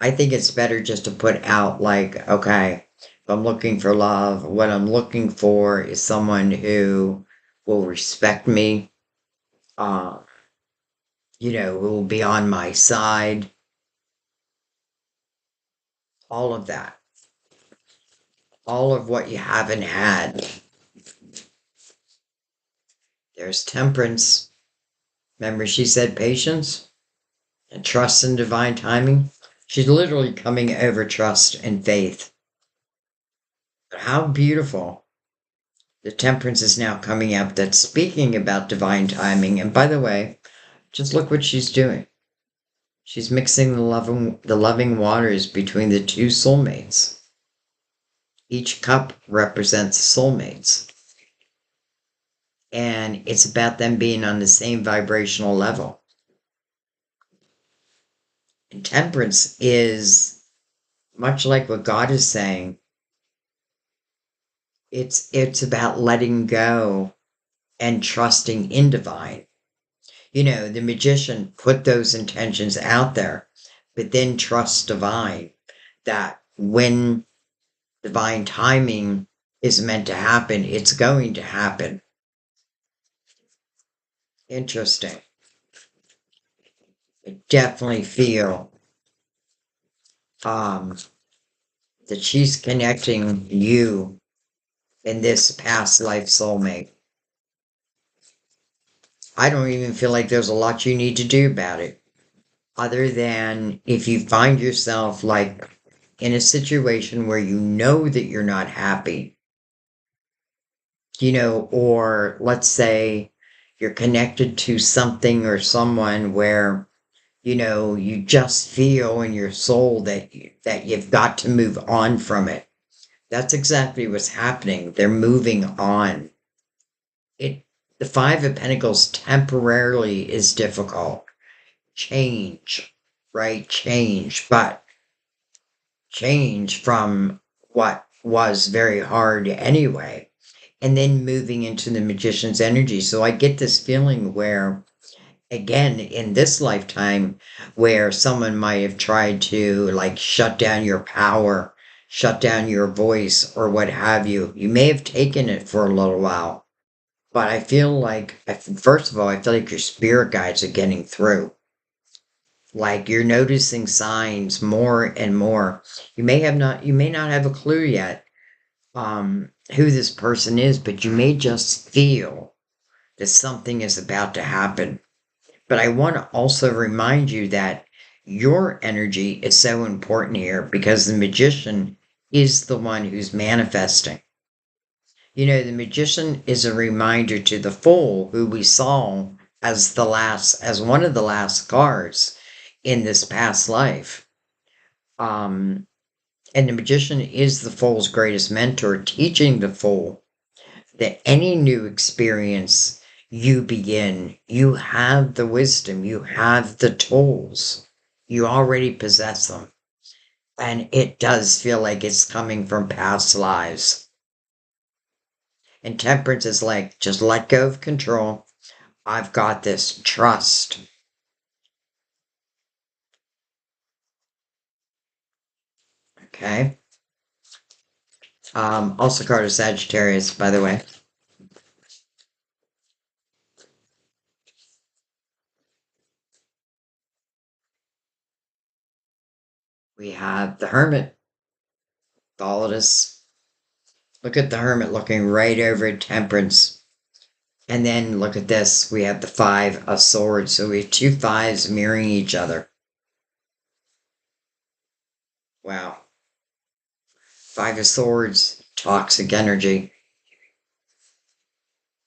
I think it's better just to put out, like, okay, if I'm looking for love, what I'm looking for is someone who will respect me, uh, who will be on my side, all of that, all of what you haven't had. There's temperance. Remember, she said patience and trust in divine timing. She's literally coming over trust and faith. But how beautiful. The temperance is now coming up that's speaking about divine timing. And by the way, just look what she's doing. She's mixing the loving waters between the two soulmates. Each cup represents soulmates. And it's about them being on the same vibrational level. And temperance is much like what God is saying. It's about letting go and trusting in divine. The magician put those intentions out there, but then trust divine that when divine timing is meant to happen, it's going to happen. Interesting. I definitely feel um, that she's connecting you in this past life soulmate. I don't even feel like there's a lot you need to do about it, other than if you find yourself like in a situation where you know that you're not happy, or let's say you're connected to something or someone where, you just feel in your soul that you've got to move on from it. That's exactly what's happening. They're moving on. It The Five of Pentacles temporarily is difficult. Change, right? Change, but change from what was very hard anyway. And then moving into the Magician's energy. So I get this feeling where, again, in this lifetime, where someone might have tried to like shut down your power, shut down your voice, or what have you. You may have taken it for a little while, but I feel like, first of all, I feel like your spirit guides are getting through. Like you're noticing signs more and more. You may not have a clue yet, who this person is, but you may just feel that something is about to happen. But I want to also remind you that your energy is so important here because the magician is the one who's manifesting. You know, the magician is a reminder to the fool who we saw as one of the last cards in this past life. Um, and the magician is the fool's greatest mentor, teaching the fool that any new experience you begin, you have the wisdom, you have the tools, you already possess them. And it does feel like it's coming from past lives. And temperance is like, just let go of control. I've got this. Trust. Okay. Also card of Sagittarius, by the way. We have the Hermit. Followed us. Look at the Hermit looking right over at Temperance. And then look at this. We have the Five of Swords. So we have two fives mirroring each other. Wow. Five of Swords, toxic energy.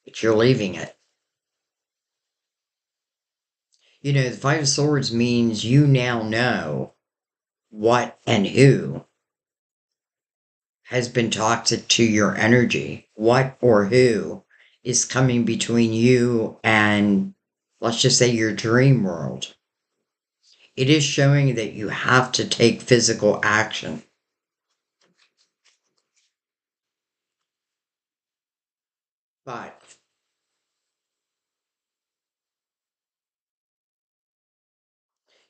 But you're leaving it. You know, the Five of Swords means you now know what and who has been toxic to your energy. What or who is coming between you and, let's just say, your dream world. It is showing that you have to take physical action. But,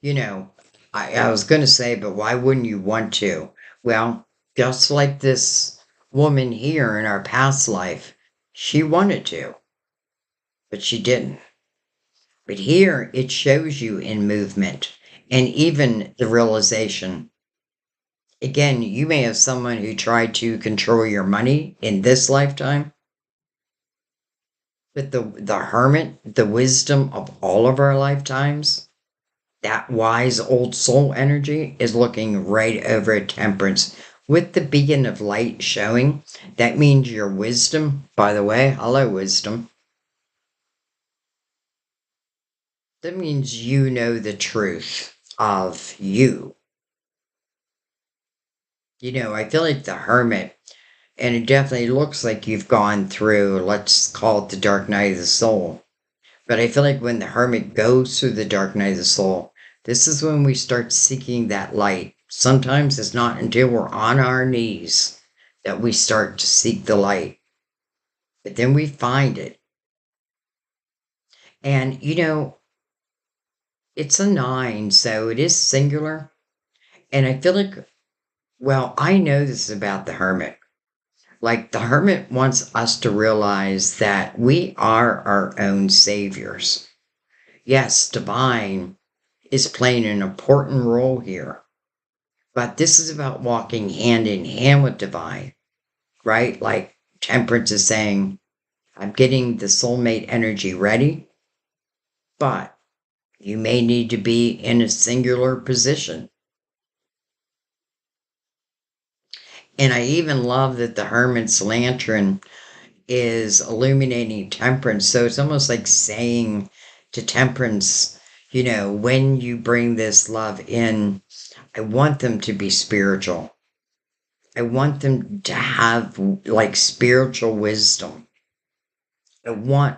you know, I was going to say, but why wouldn't you want to? Well, just like this woman here in our past life, she wanted to, but she didn't. But here it shows you in movement and even the realization. Again, you may have someone who tried to control your money in this lifetime, but the hermit, the wisdom of all of our lifetimes, that wise old soul energy is looking right over at temperance with the beacon of light showing. That means your wisdom, by the way, hello wisdom. That means you know the truth of you. You know, I feel like the hermit, and it definitely looks like you've gone through, let's call it the dark night of the soul. But I feel like when the hermit goes through the dark night of the soul, this is when we start seeking that light. Sometimes it's not until we're on our knees that we start to seek the light. But then we find it. And, you know, it's a nine, so it is singular. And I feel like, well, I know this is about the hermit. Like the hermit wants us to realize that we are our own saviors. Yes, divine is playing an important role here, but this is about walking hand in hand with divine, right? Like temperance is saying, I'm getting the soulmate energy ready, but you may need to be in a singular position. And I even love that the hermit's lantern is illuminating temperance. So it's almost like saying to temperance, you know, when you bring this love in, I want them to be spiritual. I want them to have like spiritual wisdom. I want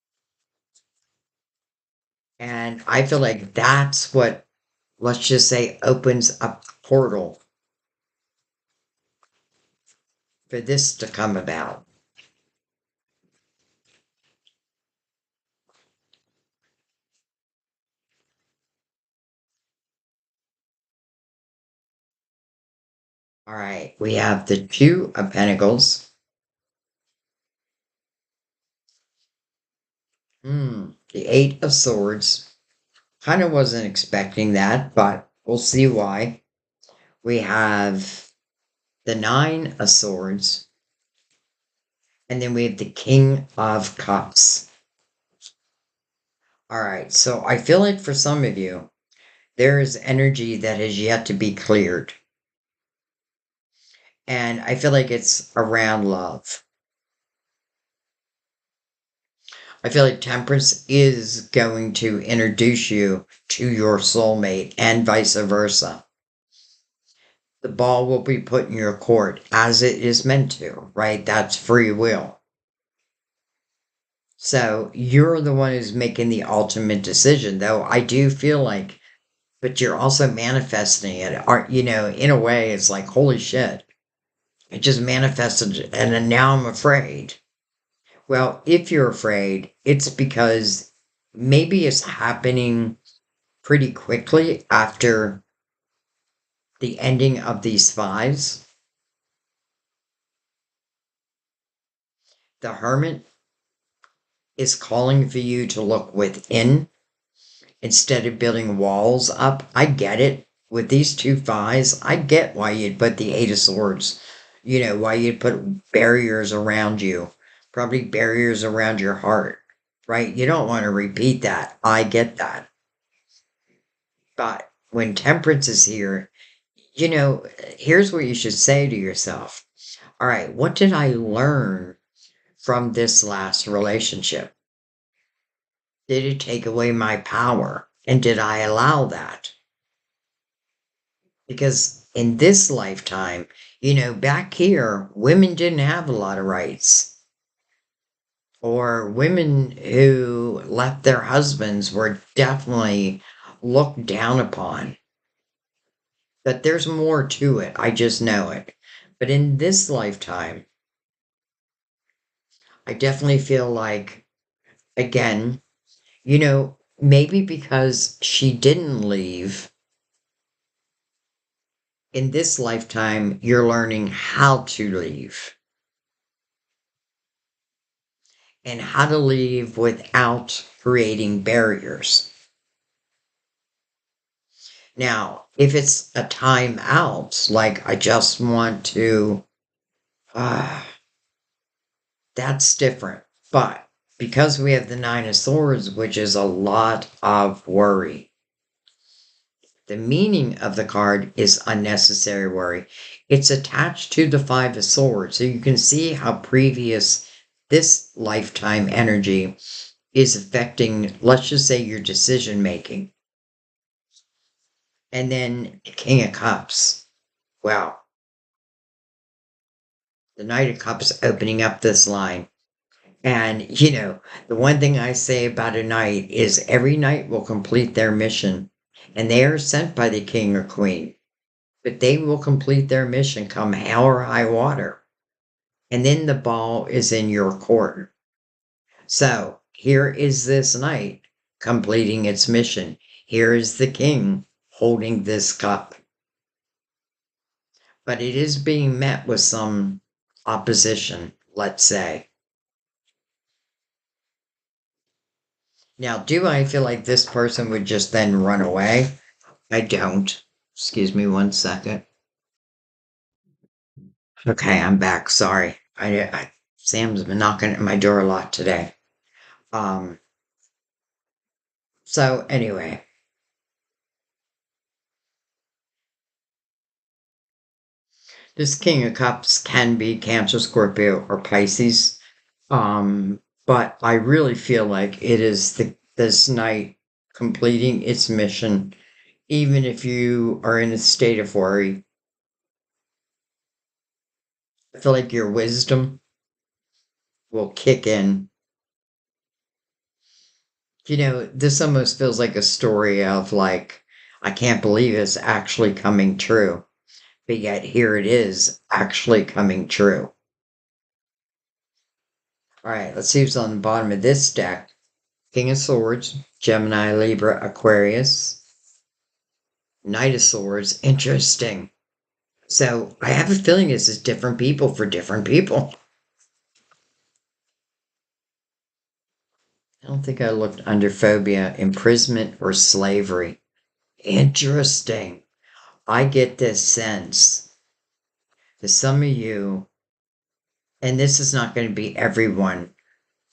And I feel like that's what, let's just say, opens up the portal for this to come about. All right, we have the Two of Pentacles. The Eight of Swords. Kind of wasn't expecting that, but we'll see why. We have the Nine of Swords, and then we have the King of Cups. All right, so I feel like for some of you, there is energy that has yet to be cleared. And I feel like it's around love. I feel like Temperance is going to introduce you to your soulmate and vice versa. The ball will be put in your court as it is meant to, right? That's free will. So you're the one who's making the ultimate decision, though I do feel like, but you're also manifesting it. In a way, it's like, holy shit, it just manifested and then now I'm afraid. Well, if you're afraid, it's because maybe it's happening pretty quickly after the ending of these fives. The Hermit is calling for you to look within instead of building walls up. I get it. With these two fives, I get why you'd put the Eight of Swords, why you'd put barriers around you, probably barriers around your heart, right? You don't want to repeat that. I get that. But when Temperance is here, here's what you should say to yourself. All right, what did I learn from this last relationship? Did it take away my power? And did I allow that? Because in this lifetime, back here, women didn't have a lot of rights. Or women who left their husbands were definitely looked down upon. But there's more to it. I just know it. But in this lifetime, I definitely feel like, again, maybe because she didn't leave, in this lifetime, you're learning how to leave and how to leave without creating barriers. Now, if it's a time out, like I just want to, uh, that's different. But because we have the Nine of Swords, which is a lot of worry, the meaning of the card is unnecessary worry. It's attached to the Five of Swords. So you can see how previous this lifetime energy is affecting, let's just say, your decision making. And then King of Cups. Wow. The Knight of Cups opening up this line. And, the one thing I say about a knight is every knight will complete their mission. And they are sent by the king or queen. But they will complete their mission come hell or high water. And then the ball is in your court. So here is this knight completing its mission. Here is the king holding this cup. But it is being met with some opposition, let's say. Now, do I feel like this person would just then run away? I don't. Excuse me one second. Okay, I'm back. Sorry. Sam's been knocking at my door a lot today. Um, so anyway, this King of Cups can be Cancer, Scorpio, or Pisces. But I really feel like it is this night completing its mission, even if you are in a state of worry. I feel like your wisdom will kick in This almost feels like a story of like, I can't believe it's actually coming true, but yet here it is actually coming true. All right, let's see who's on the bottom of this deck. King of Swords, Gemini, Libra, Aquarius, Knight of Swords. Interesting. So I have a feeling this is different people for different people. I don't think I looked under phobia, imprisonment, or slavery. Interesting. I get this sense that some of you, and this is not going to be everyone,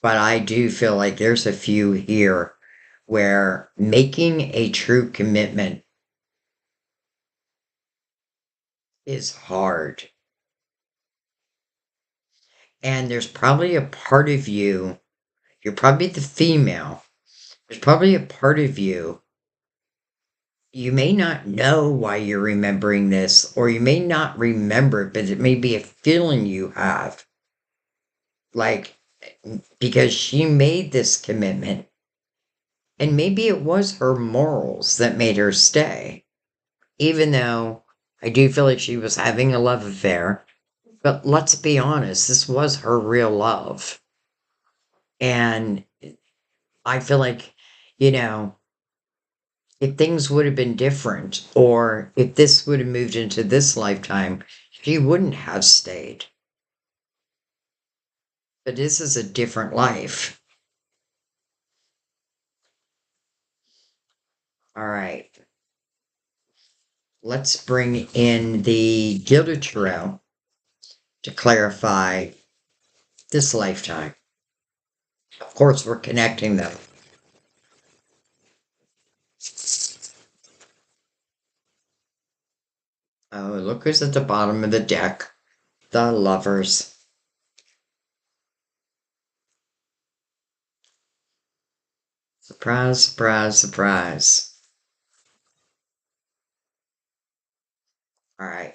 but I do feel like there's a few here where making a true commitment is hard. And there's probably a part of you, you're probably the female, there's probably a part of you, you may not know why you're remembering this, or you may not remember it, but it may be a feeling you have. Like, because she made this commitment, and maybe it was her morals that made her stay, even though I do feel like she was having a love affair. But let's be honest, this was her real love. And I feel like, you know, if things would have been different, or if this would have moved into this lifetime, she wouldn't have stayed. But this is a different life. All right. Let's bring in the Gilded Tarot to clarify this lifetime. Of course, we're connecting them. Oh, look who's at the bottom of the deck. The Lovers. Surprise, surprise, surprise. All right.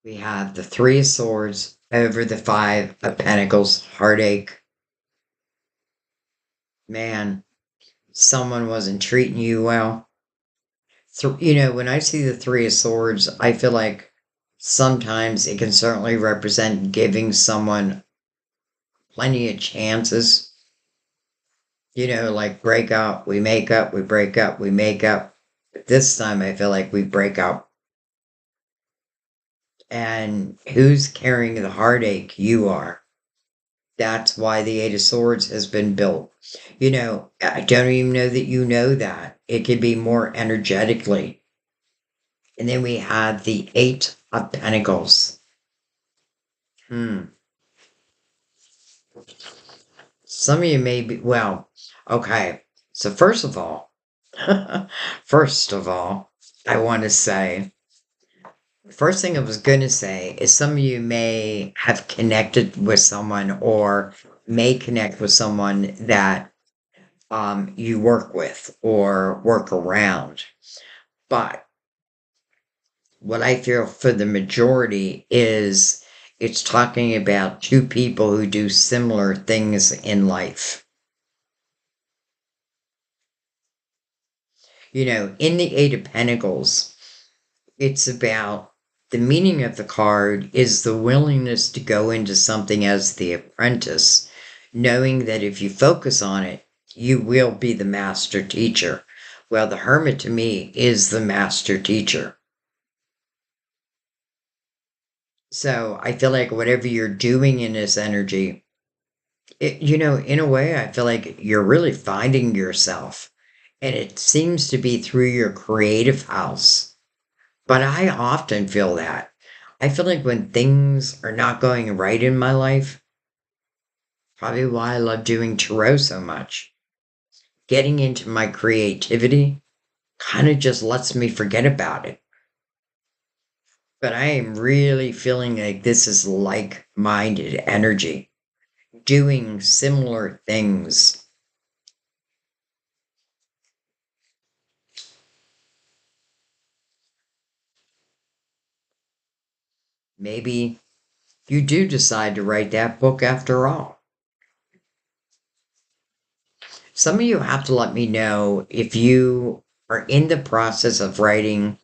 We have the Three of Swords over the Five of Pentacles. Heartache. Man, someone wasn't treating you well. When I see the Three of Swords, I feel like sometimes it can certainly represent giving someone plenty of chances. Like break up, we make up, we break up, we make up. But this time I feel like we break up. And who's carrying the heartache? You are. That's why the Eight of Swords has been built. I don't even know that you know that. It could be more energetically. And then we have the Eight of Pentacles. Hmm. Some of you may be, well, okay. So first of all, I want to say, first thing I was going to say is some of you may have connected with someone or may connect with someone that you work with or work around. But what I feel for the majority is it's talking about two people who do similar things in life. In the Eight of Pentacles, it's about the meaning of the card is the willingness to go into something as the apprentice, knowing that if you focus on it, you will be the master teacher. Well, the Hermit to me is the master teacher. So I feel like whatever you're doing in this energy, in a way, I feel like you're really finding yourself. And it seems to be through your creative house. But I often feel that. I feel like when things are not going right in my life, probably why I love doing tarot so much. Getting into my creativity kind of just lets me forget about it. But I am really feeling like this is like minded energy, doing similar things. Maybe you do decide to write that book after all. Some of you have to let me know if you are in the process of writing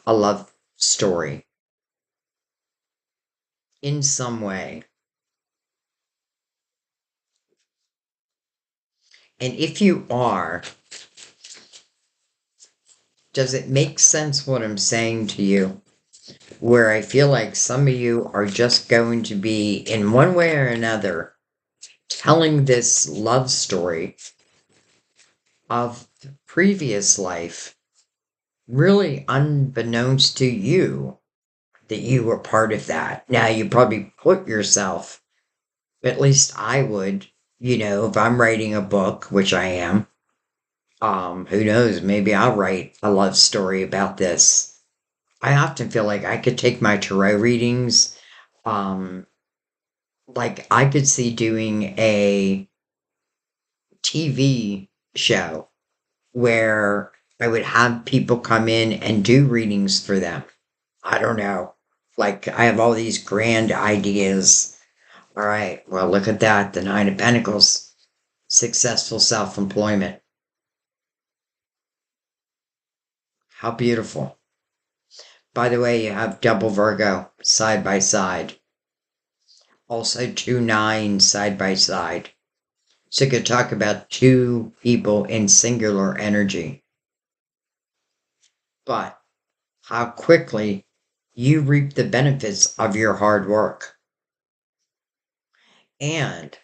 a love story in some way. And if you are, does it make sense what I'm saying to you? Where I feel like some of you are just going to be, in one way or another, telling this love story of the previous life, really unbeknownst to you that you were part of that. Now, you probably put yourself, at least I would, if I'm writing a book, which I am, who knows, maybe I'll write a love story about this. I often feel like I could take my tarot readings, um, like I could see doing a TV show where I would have people come in and do readings for them. I don't know. Like, I have all these grand ideas. All right, well, look at that. The Nine of Pentacles, successful self employment. How beautiful. By the way, you have double Virgo side by side. Also, two nines side by side. So, you could talk about two people in singular energy. But how quickly you reap the benefits of your hard work. And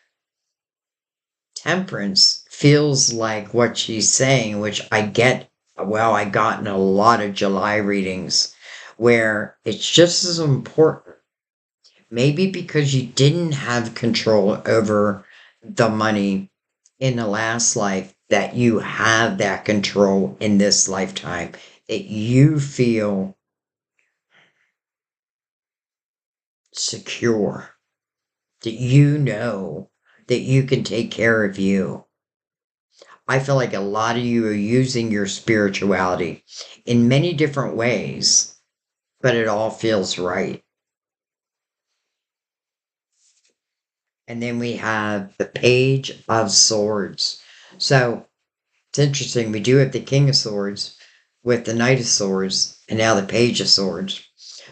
Temperance feels like what she's saying, which I get. Well, I got in a lot of July readings where it's just as important. Maybe because you didn't have control over the money in the last life, that you have that control in this lifetime, that you feel secure, that you know that you can take care of you. I feel like a lot of you are using your spirituality in many different ways, but it all feels right. And then we have the Page of Swords. So it's interesting. We do have the King of Swords with the Knight of Swords and now the Page of Swords.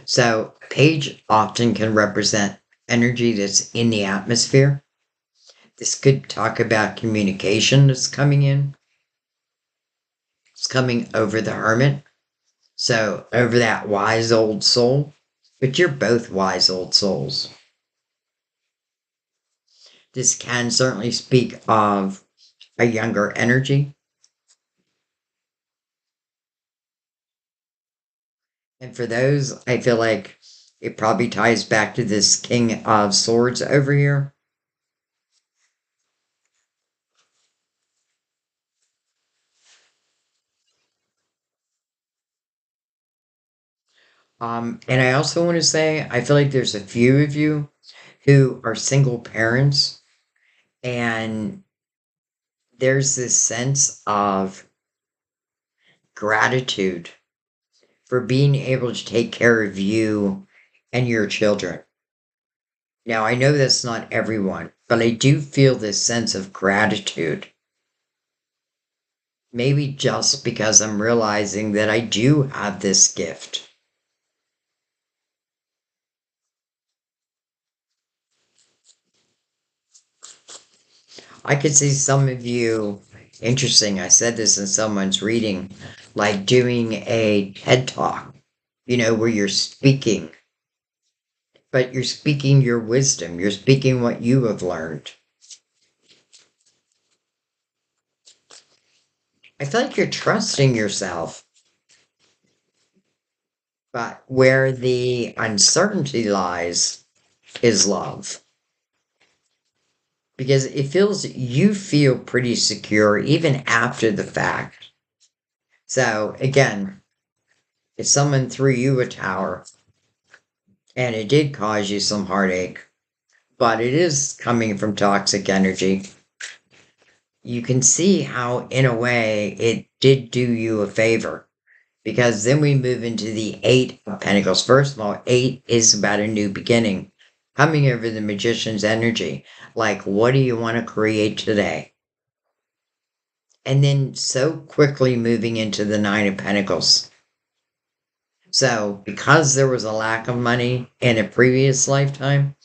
So Page often can represent energy that's in the atmosphere. This could talk about communication that's coming in. It's coming over the Hermit. So, over that wise old soul, but you're both wise old souls. This can certainly speak of a younger energy. And for those, I feel like it probably ties back to this King of Swords over here. And I also want to say, I feel like there's a few of you who are single parents, and there's this sense of gratitude for being able to take care of you and your children. Now, I know that's not everyone, but I do feel this sense of gratitude. Maybe just because I'm realizing that I do have this gift. I could see some of you, interesting, I said this in someone's reading, like doing a TED talk, where you're speaking, but you're speaking your wisdom, you're speaking what you have learned. I feel like you're trusting yourself. But where the uncertainty lies is love. Because it feels, you feel pretty secure even after the fact. So again, if someone threw you a tower and it did cause you some heartache, but it is coming from toxic energy, you can see how, in a way, it did do you a favor. because then we move into the Eight of Pentacles. First of all, eight is about a new beginning, coming over the magician's energy. Like, what do you want to create today? And then so quickly moving into the Nine of Pentacles. So, because there was a lack of money in a previous lifetime,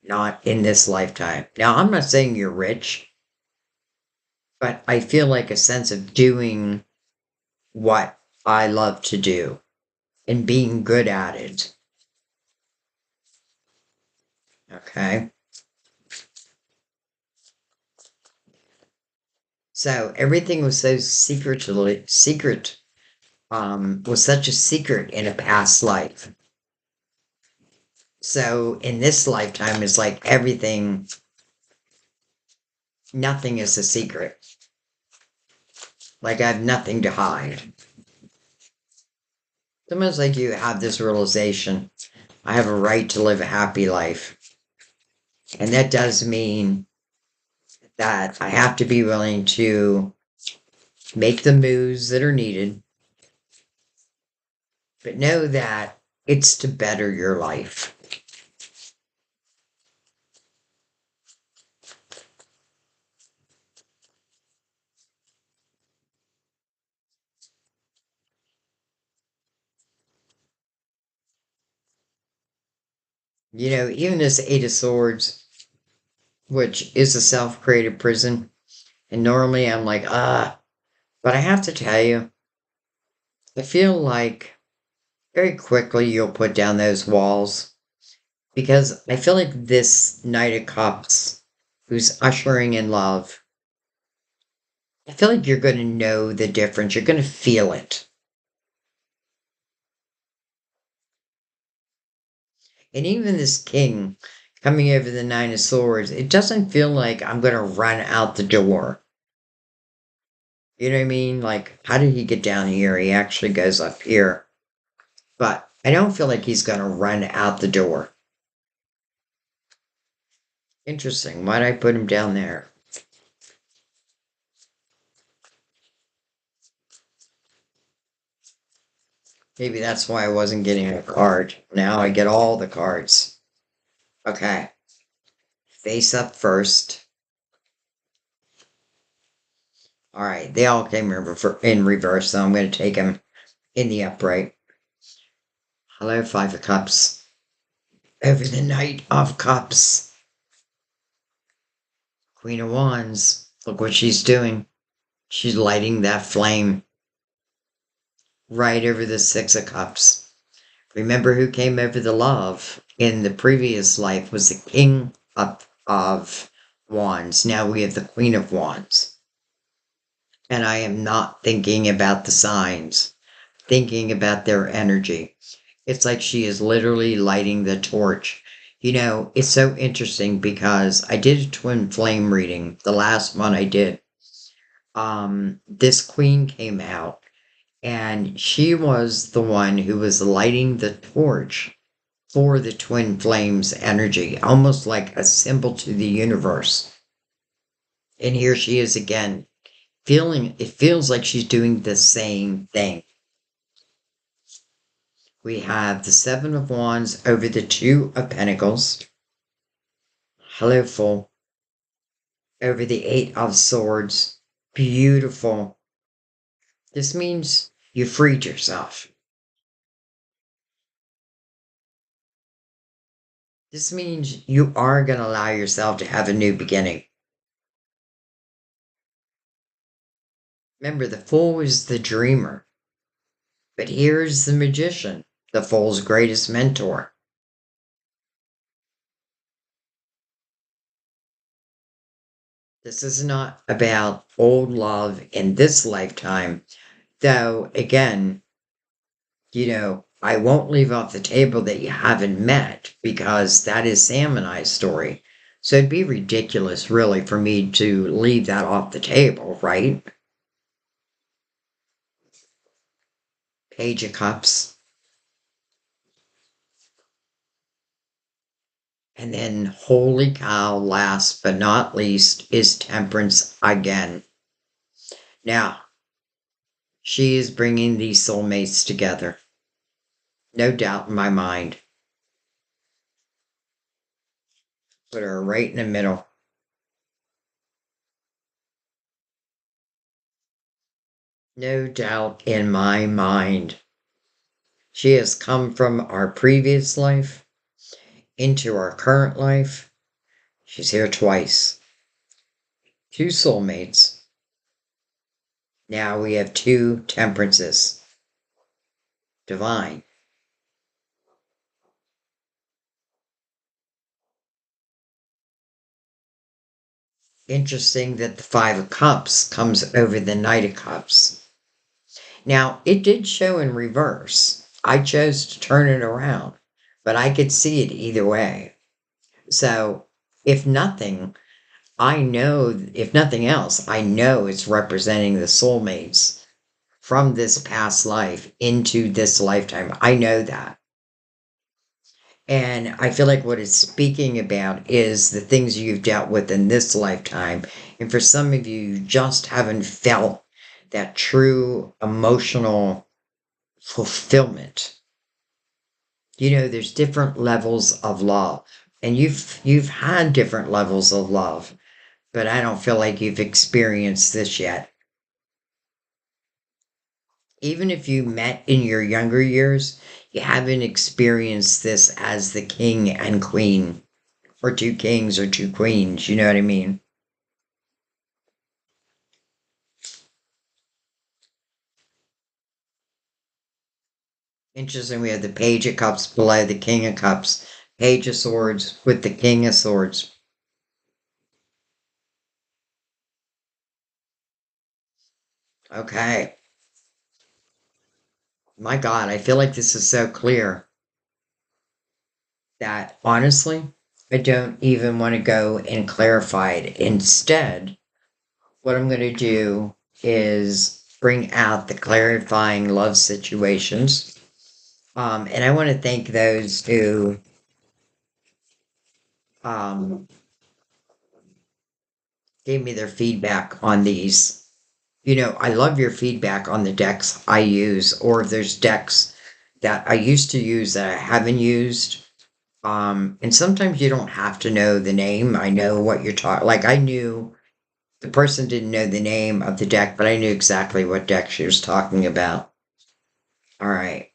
not in this lifetime. Now, I'm not saying you're rich, but I feel like a sense of doing what I love to do and being good at it. Okay. So everything was so secret, was such a secret in a past life. So in this lifetime, it's like everything, nothing is a secret. Like I have nothing to hide. It's almost like you have this realization, I have a right to live a happy life. And that does mean that I have to be willing to make the moves that are needed, but know that it's to better your life. You know, even this Eight of Swords, which is a self created prison, and normally I'm like, but I have to tell you, I feel like very quickly you'll put down those walls because I feel like this Knight of Cups, who's ushering in love, I feel like you're going to know the difference. You're going to feel it. And even this king coming over the Nine of Swords, it doesn't feel like I'm going to run out the door. You know what I mean? Like, how did he get down here? He actually goes up here. But I don't feel like he's going to run out the door. Interesting. Why'd I put him down there? Maybe that's why I wasn't getting a card. Now I get all the cards. Okay. Face up first. All right. They all came in reverse, so I'm going to take them in the upright. Hello, Five of Cups. Over the Knight of Cups. Queen of Wands. Look what she's doing. She's lighting that flame right over the Six of Cups. Remember who came over the love in the previous life was the King of Wands. Now we have the Queen of Wands. And I am not thinking about the signs, thinking about their energy. It's like she is literally lighting the torch. You know, it's so interesting because I did a twin flame reading, the last one I did. This queen came out and she was the one who was lighting the torch for the twin flames energy, almost like a symbol to the universe. And here she is again, it feels like she's doing the same thing. We have the Seven of Wands over the Two of Pentacles. Hello, full. Over the Eight of Swords. Beautiful. This means you freed yourself. This means you are going to allow yourself to have a new beginning. Remember, the Fool is the dreamer. But here's the magician, the Fool's greatest mentor. This is not about old love in this lifetime, though, again, you know, I won't leave off the table that you haven't met because that is Sam and I's story. So it'd be ridiculous, really, for me to leave that off the table, right? Page of Cups. And then, holy cow, last but not least, is Temperance again. Now, She is bringing these soulmates together. No doubt in my mind. Put her right in the middle. No doubt in my mind. She has come from our previous life into our current life. She's here twice. Two soulmates. Now we have two temperances. Divine. Interesting that the Five of Cups comes over the Knight of Cups. Now, it did show in reverse. I chose to turn it around, but I could see it either way. So, if nothing, I know, if nothing else, I know it's representing the soulmates from this past life into this lifetime. I know that. And I feel like what it's speaking about is the things you've dealt with in this lifetime. And for some of you, you just haven't felt that true emotional fulfillment. You know, there's different levels of love. And you've had different levels of love, but I don't feel like you've experienced this yet. Even if you met in your younger years, you haven't experienced this as the king and queen, or two kings or two queens, you know what I mean? Interesting, we have the page of cups below the king of cups, page of swords with the king of swords. Okay. My God, I feel like this is so clear that honestly, I don't even want to go and clarify it. Instead, what I'm going to do is bring out the clarifying love situations. And I want to thank those who um, gave me their feedback on these. You know, I love your feedback on the decks I use, or if there's decks that I used to use that I haven't used. And sometimes you don't have to know the name. I know what you're talking. Like I knew the person didn't know the name of the deck, but I knew exactly what deck she was talking about. All right.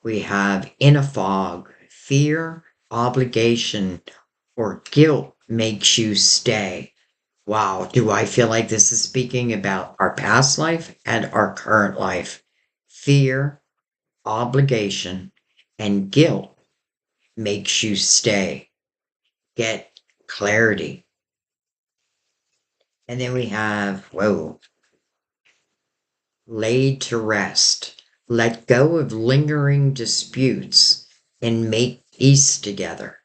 We have in a fog, fear, obligation, or guilt makes you stay. Wow, do I feel like this is speaking about our past life and our current life? Fear, obligation, and guilt makes you stay. Get clarity. And then we have, whoa, laid to rest. Let go of lingering disputes and make peace together.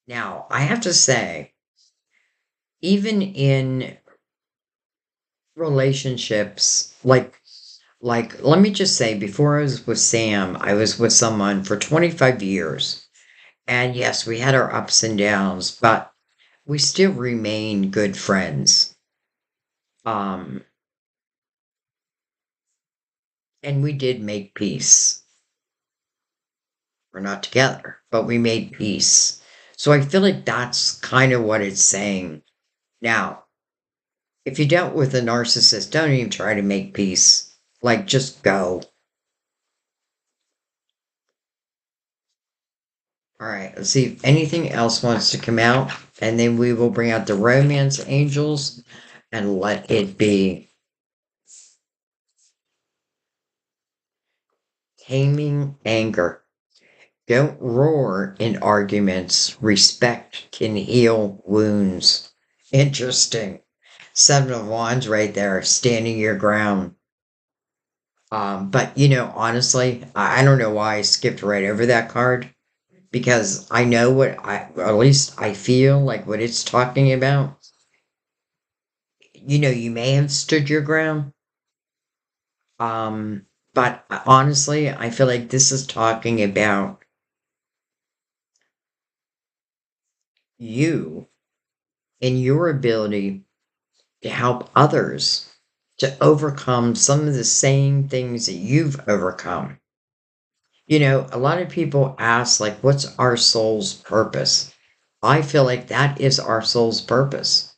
Now, I have to say, even in relationships, like let me just say, before I was with Sam, I was with someone for 25 years. And yes, we had our ups and downs, but we still remain good friends. Um, and we did make peace. We're not together, but we made peace. So I feel like that's kind of what it's saying. Now, if you dealt with a narcissist, don't even try to make peace. Like, just go. All right, let's see if anything else wants to come out, and then we will bring out the romance angels and let it be. Taming anger. Don't roar in arguments. Respect can heal wounds. Interesting. Seven of Wands right there, standing your ground. But you know, honestly, I don't know why I skipped right over that card because I know what or at least I feel like what it's talking about. You know, you may have stood your ground. But honestly, I feel like this is talking about you and your ability to help others to overcome some of the same things that you've overcome. A lot of people ask, like, what's our soul's purpose? I feel like that is our soul's purpose,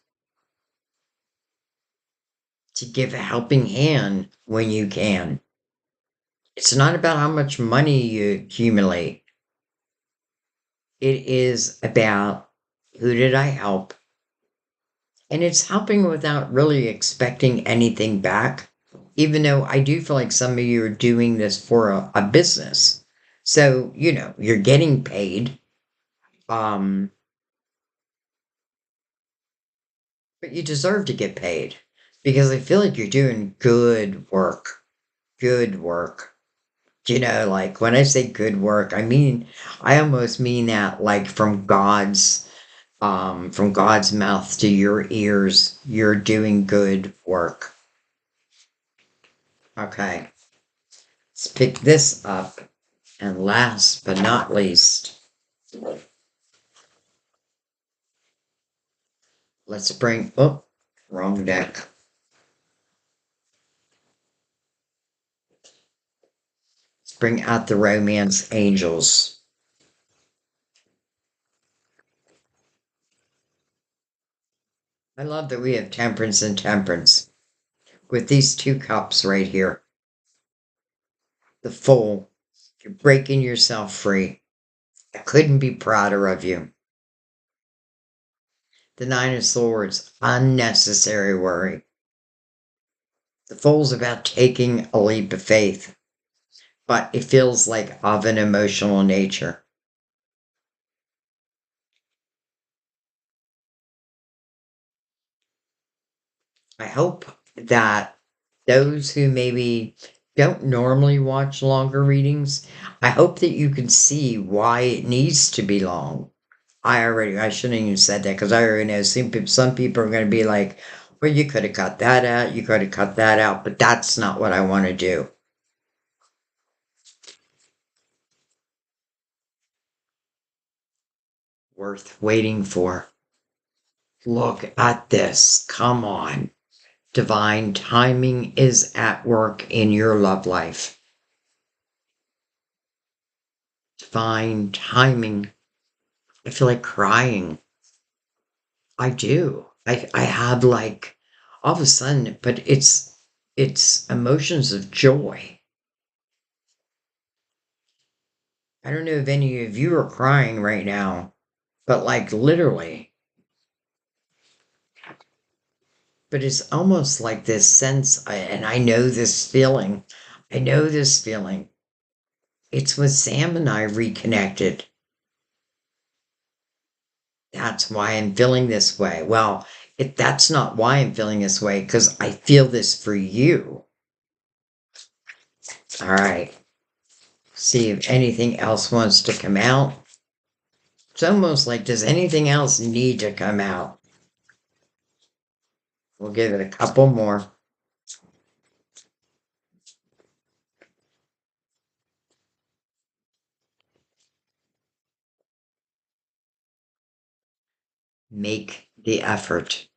to give a helping hand when you can. It's not about how much money you accumulate. It is about who did I help? And it's helping without really expecting anything back, even though I do feel like some of you are doing this for a business. So, you're getting paid. Um, but you deserve to get paid because I feel like you're doing good work. Good work. Like when I say good work, I almost mean that like from God's mouth to your ears, you're doing good work. Okay, let's pick this up. And last but not least, let's wrong deck. Let's bring out the romance angels. I love that we have temperance and temperance with these two cups right here. The Fool, you're breaking yourself free. I couldn't be prouder of you. The Nine of Swords, unnecessary worry. The Fool's about taking a leap of faith, but it feels like of an emotional nature. I hope that those who maybe don't normally watch longer readings, I hope that you can see why it needs to be long. I shouldn't even said that because I already know some people are going to be like, well, you could have cut that out, you could have cut that out, but that's not what I want to do. Worth waiting for. Look at this. Come on. Divine timing is at work in your love life. Divine timing. I feel like crying. I do. I have like all of a sudden, but it's emotions of joy. I don't know if any of you are crying right now, but like literally. But it's almost like this sense, and I know this feeling. I know this feeling. It's when Sam and I reconnected. That's why I'm feeling this way. Well, that's not why I'm feeling this way, because I feel this for you. All right. See if anything else wants to come out. It's almost like, does anything else need to come out? We'll give it a couple more. Make the effort.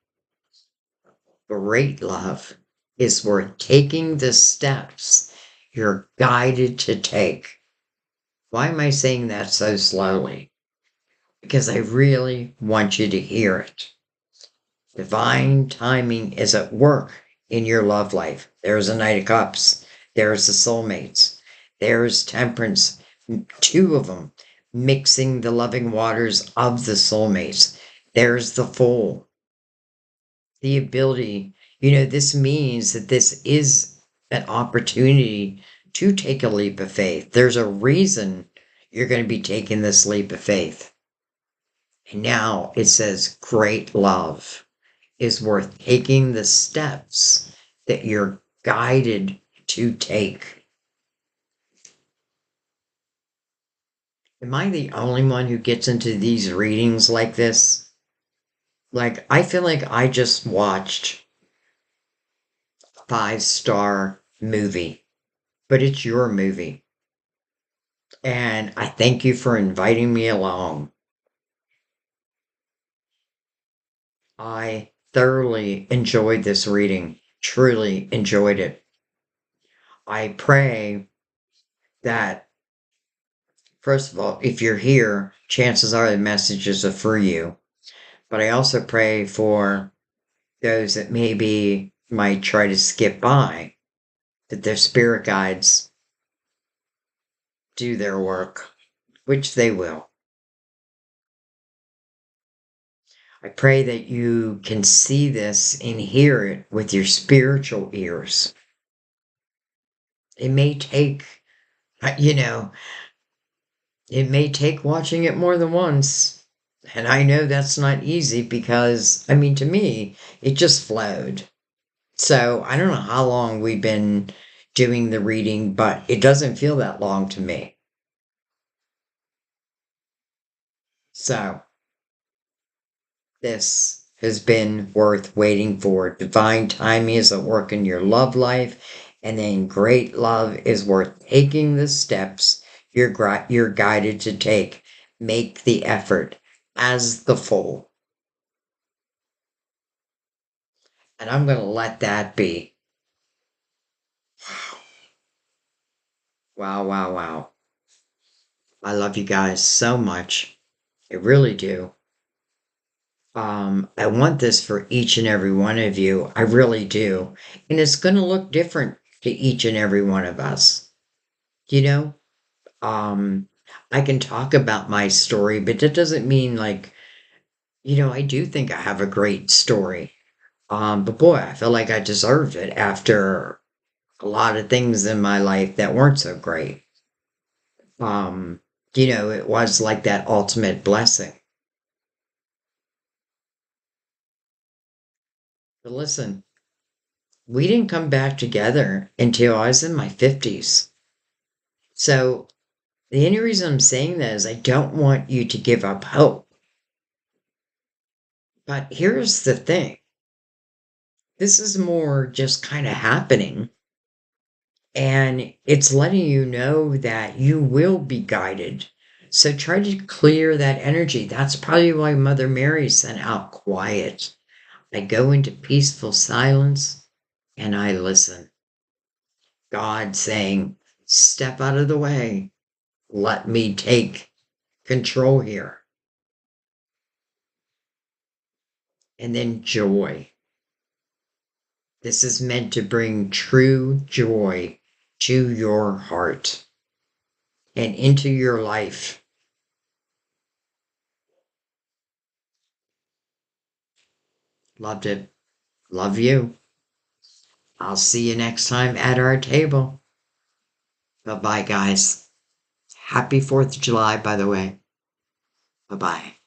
Great love is worth taking the steps you're guided to take. Why am I saying that so slowly? Because I really want you to hear it. Divine timing is at work in your love life. There's a Knight of Cups. There's the Soulmates. There's Temperance. Two of them mixing the loving waters of the Soulmates. There's the Fool. The ability, this means that this is an opportunity to take a leap of faith. There's a reason you're going to be taking this leap of faith. And now it says, great love is worth taking the steps that you're guided to take. Am I the only one who gets into these readings like this? Like, I feel like I just watched a 5-star movie, but it's your movie. And I thank you for inviting me along. I thoroughly enjoyed this reading, truly enjoyed it. I pray that, first of all, if you're here, chances are the messages are for you. But I also pray for those that maybe might try to skip by, that their spirit guides do their work, which they will. I pray that you can see this and hear it with your spiritual ears. It may take, you know, it may take watching it more than once. And I know that's not easy because, I mean, to me, it just flowed. So I don't know how long we've been doing the reading, but it doesn't feel that long to me. So this has been worth waiting for. Divine timing is at work in your love life, and then great love is worth taking the steps you're guided to take. Make the effort as the foal. And I'm going to let that be. Wow, wow, wow. I love you guys so much. I really do. I want this for each and every one of you. I really do. And it's going to look different to each and every one of us. You know, um, I can talk about my story, but that doesn't mean like, I do think I have a great story. But boy, I feel like I deserved it after a lot of things in my life that weren't so great. Um, it was like that ultimate blessing. But listen, we didn't come back together until I was in my 50s. So the only reason I'm saying that is I don't want you to give up hope. But here's the thing. This is more just kind of happening. And it's letting you know that you will be guided. So try to clear that energy. That's probably why Mother Mary sent out quiet. I go into peaceful silence and I listen. God saying, step out of the way. Let me take control here. And then joy. This is meant to bring true joy to your heart and into your life. Loved it. Love you. I'll see you next time at our table. Bye bye, guys. Happy 4th of July, by the way. Bye bye.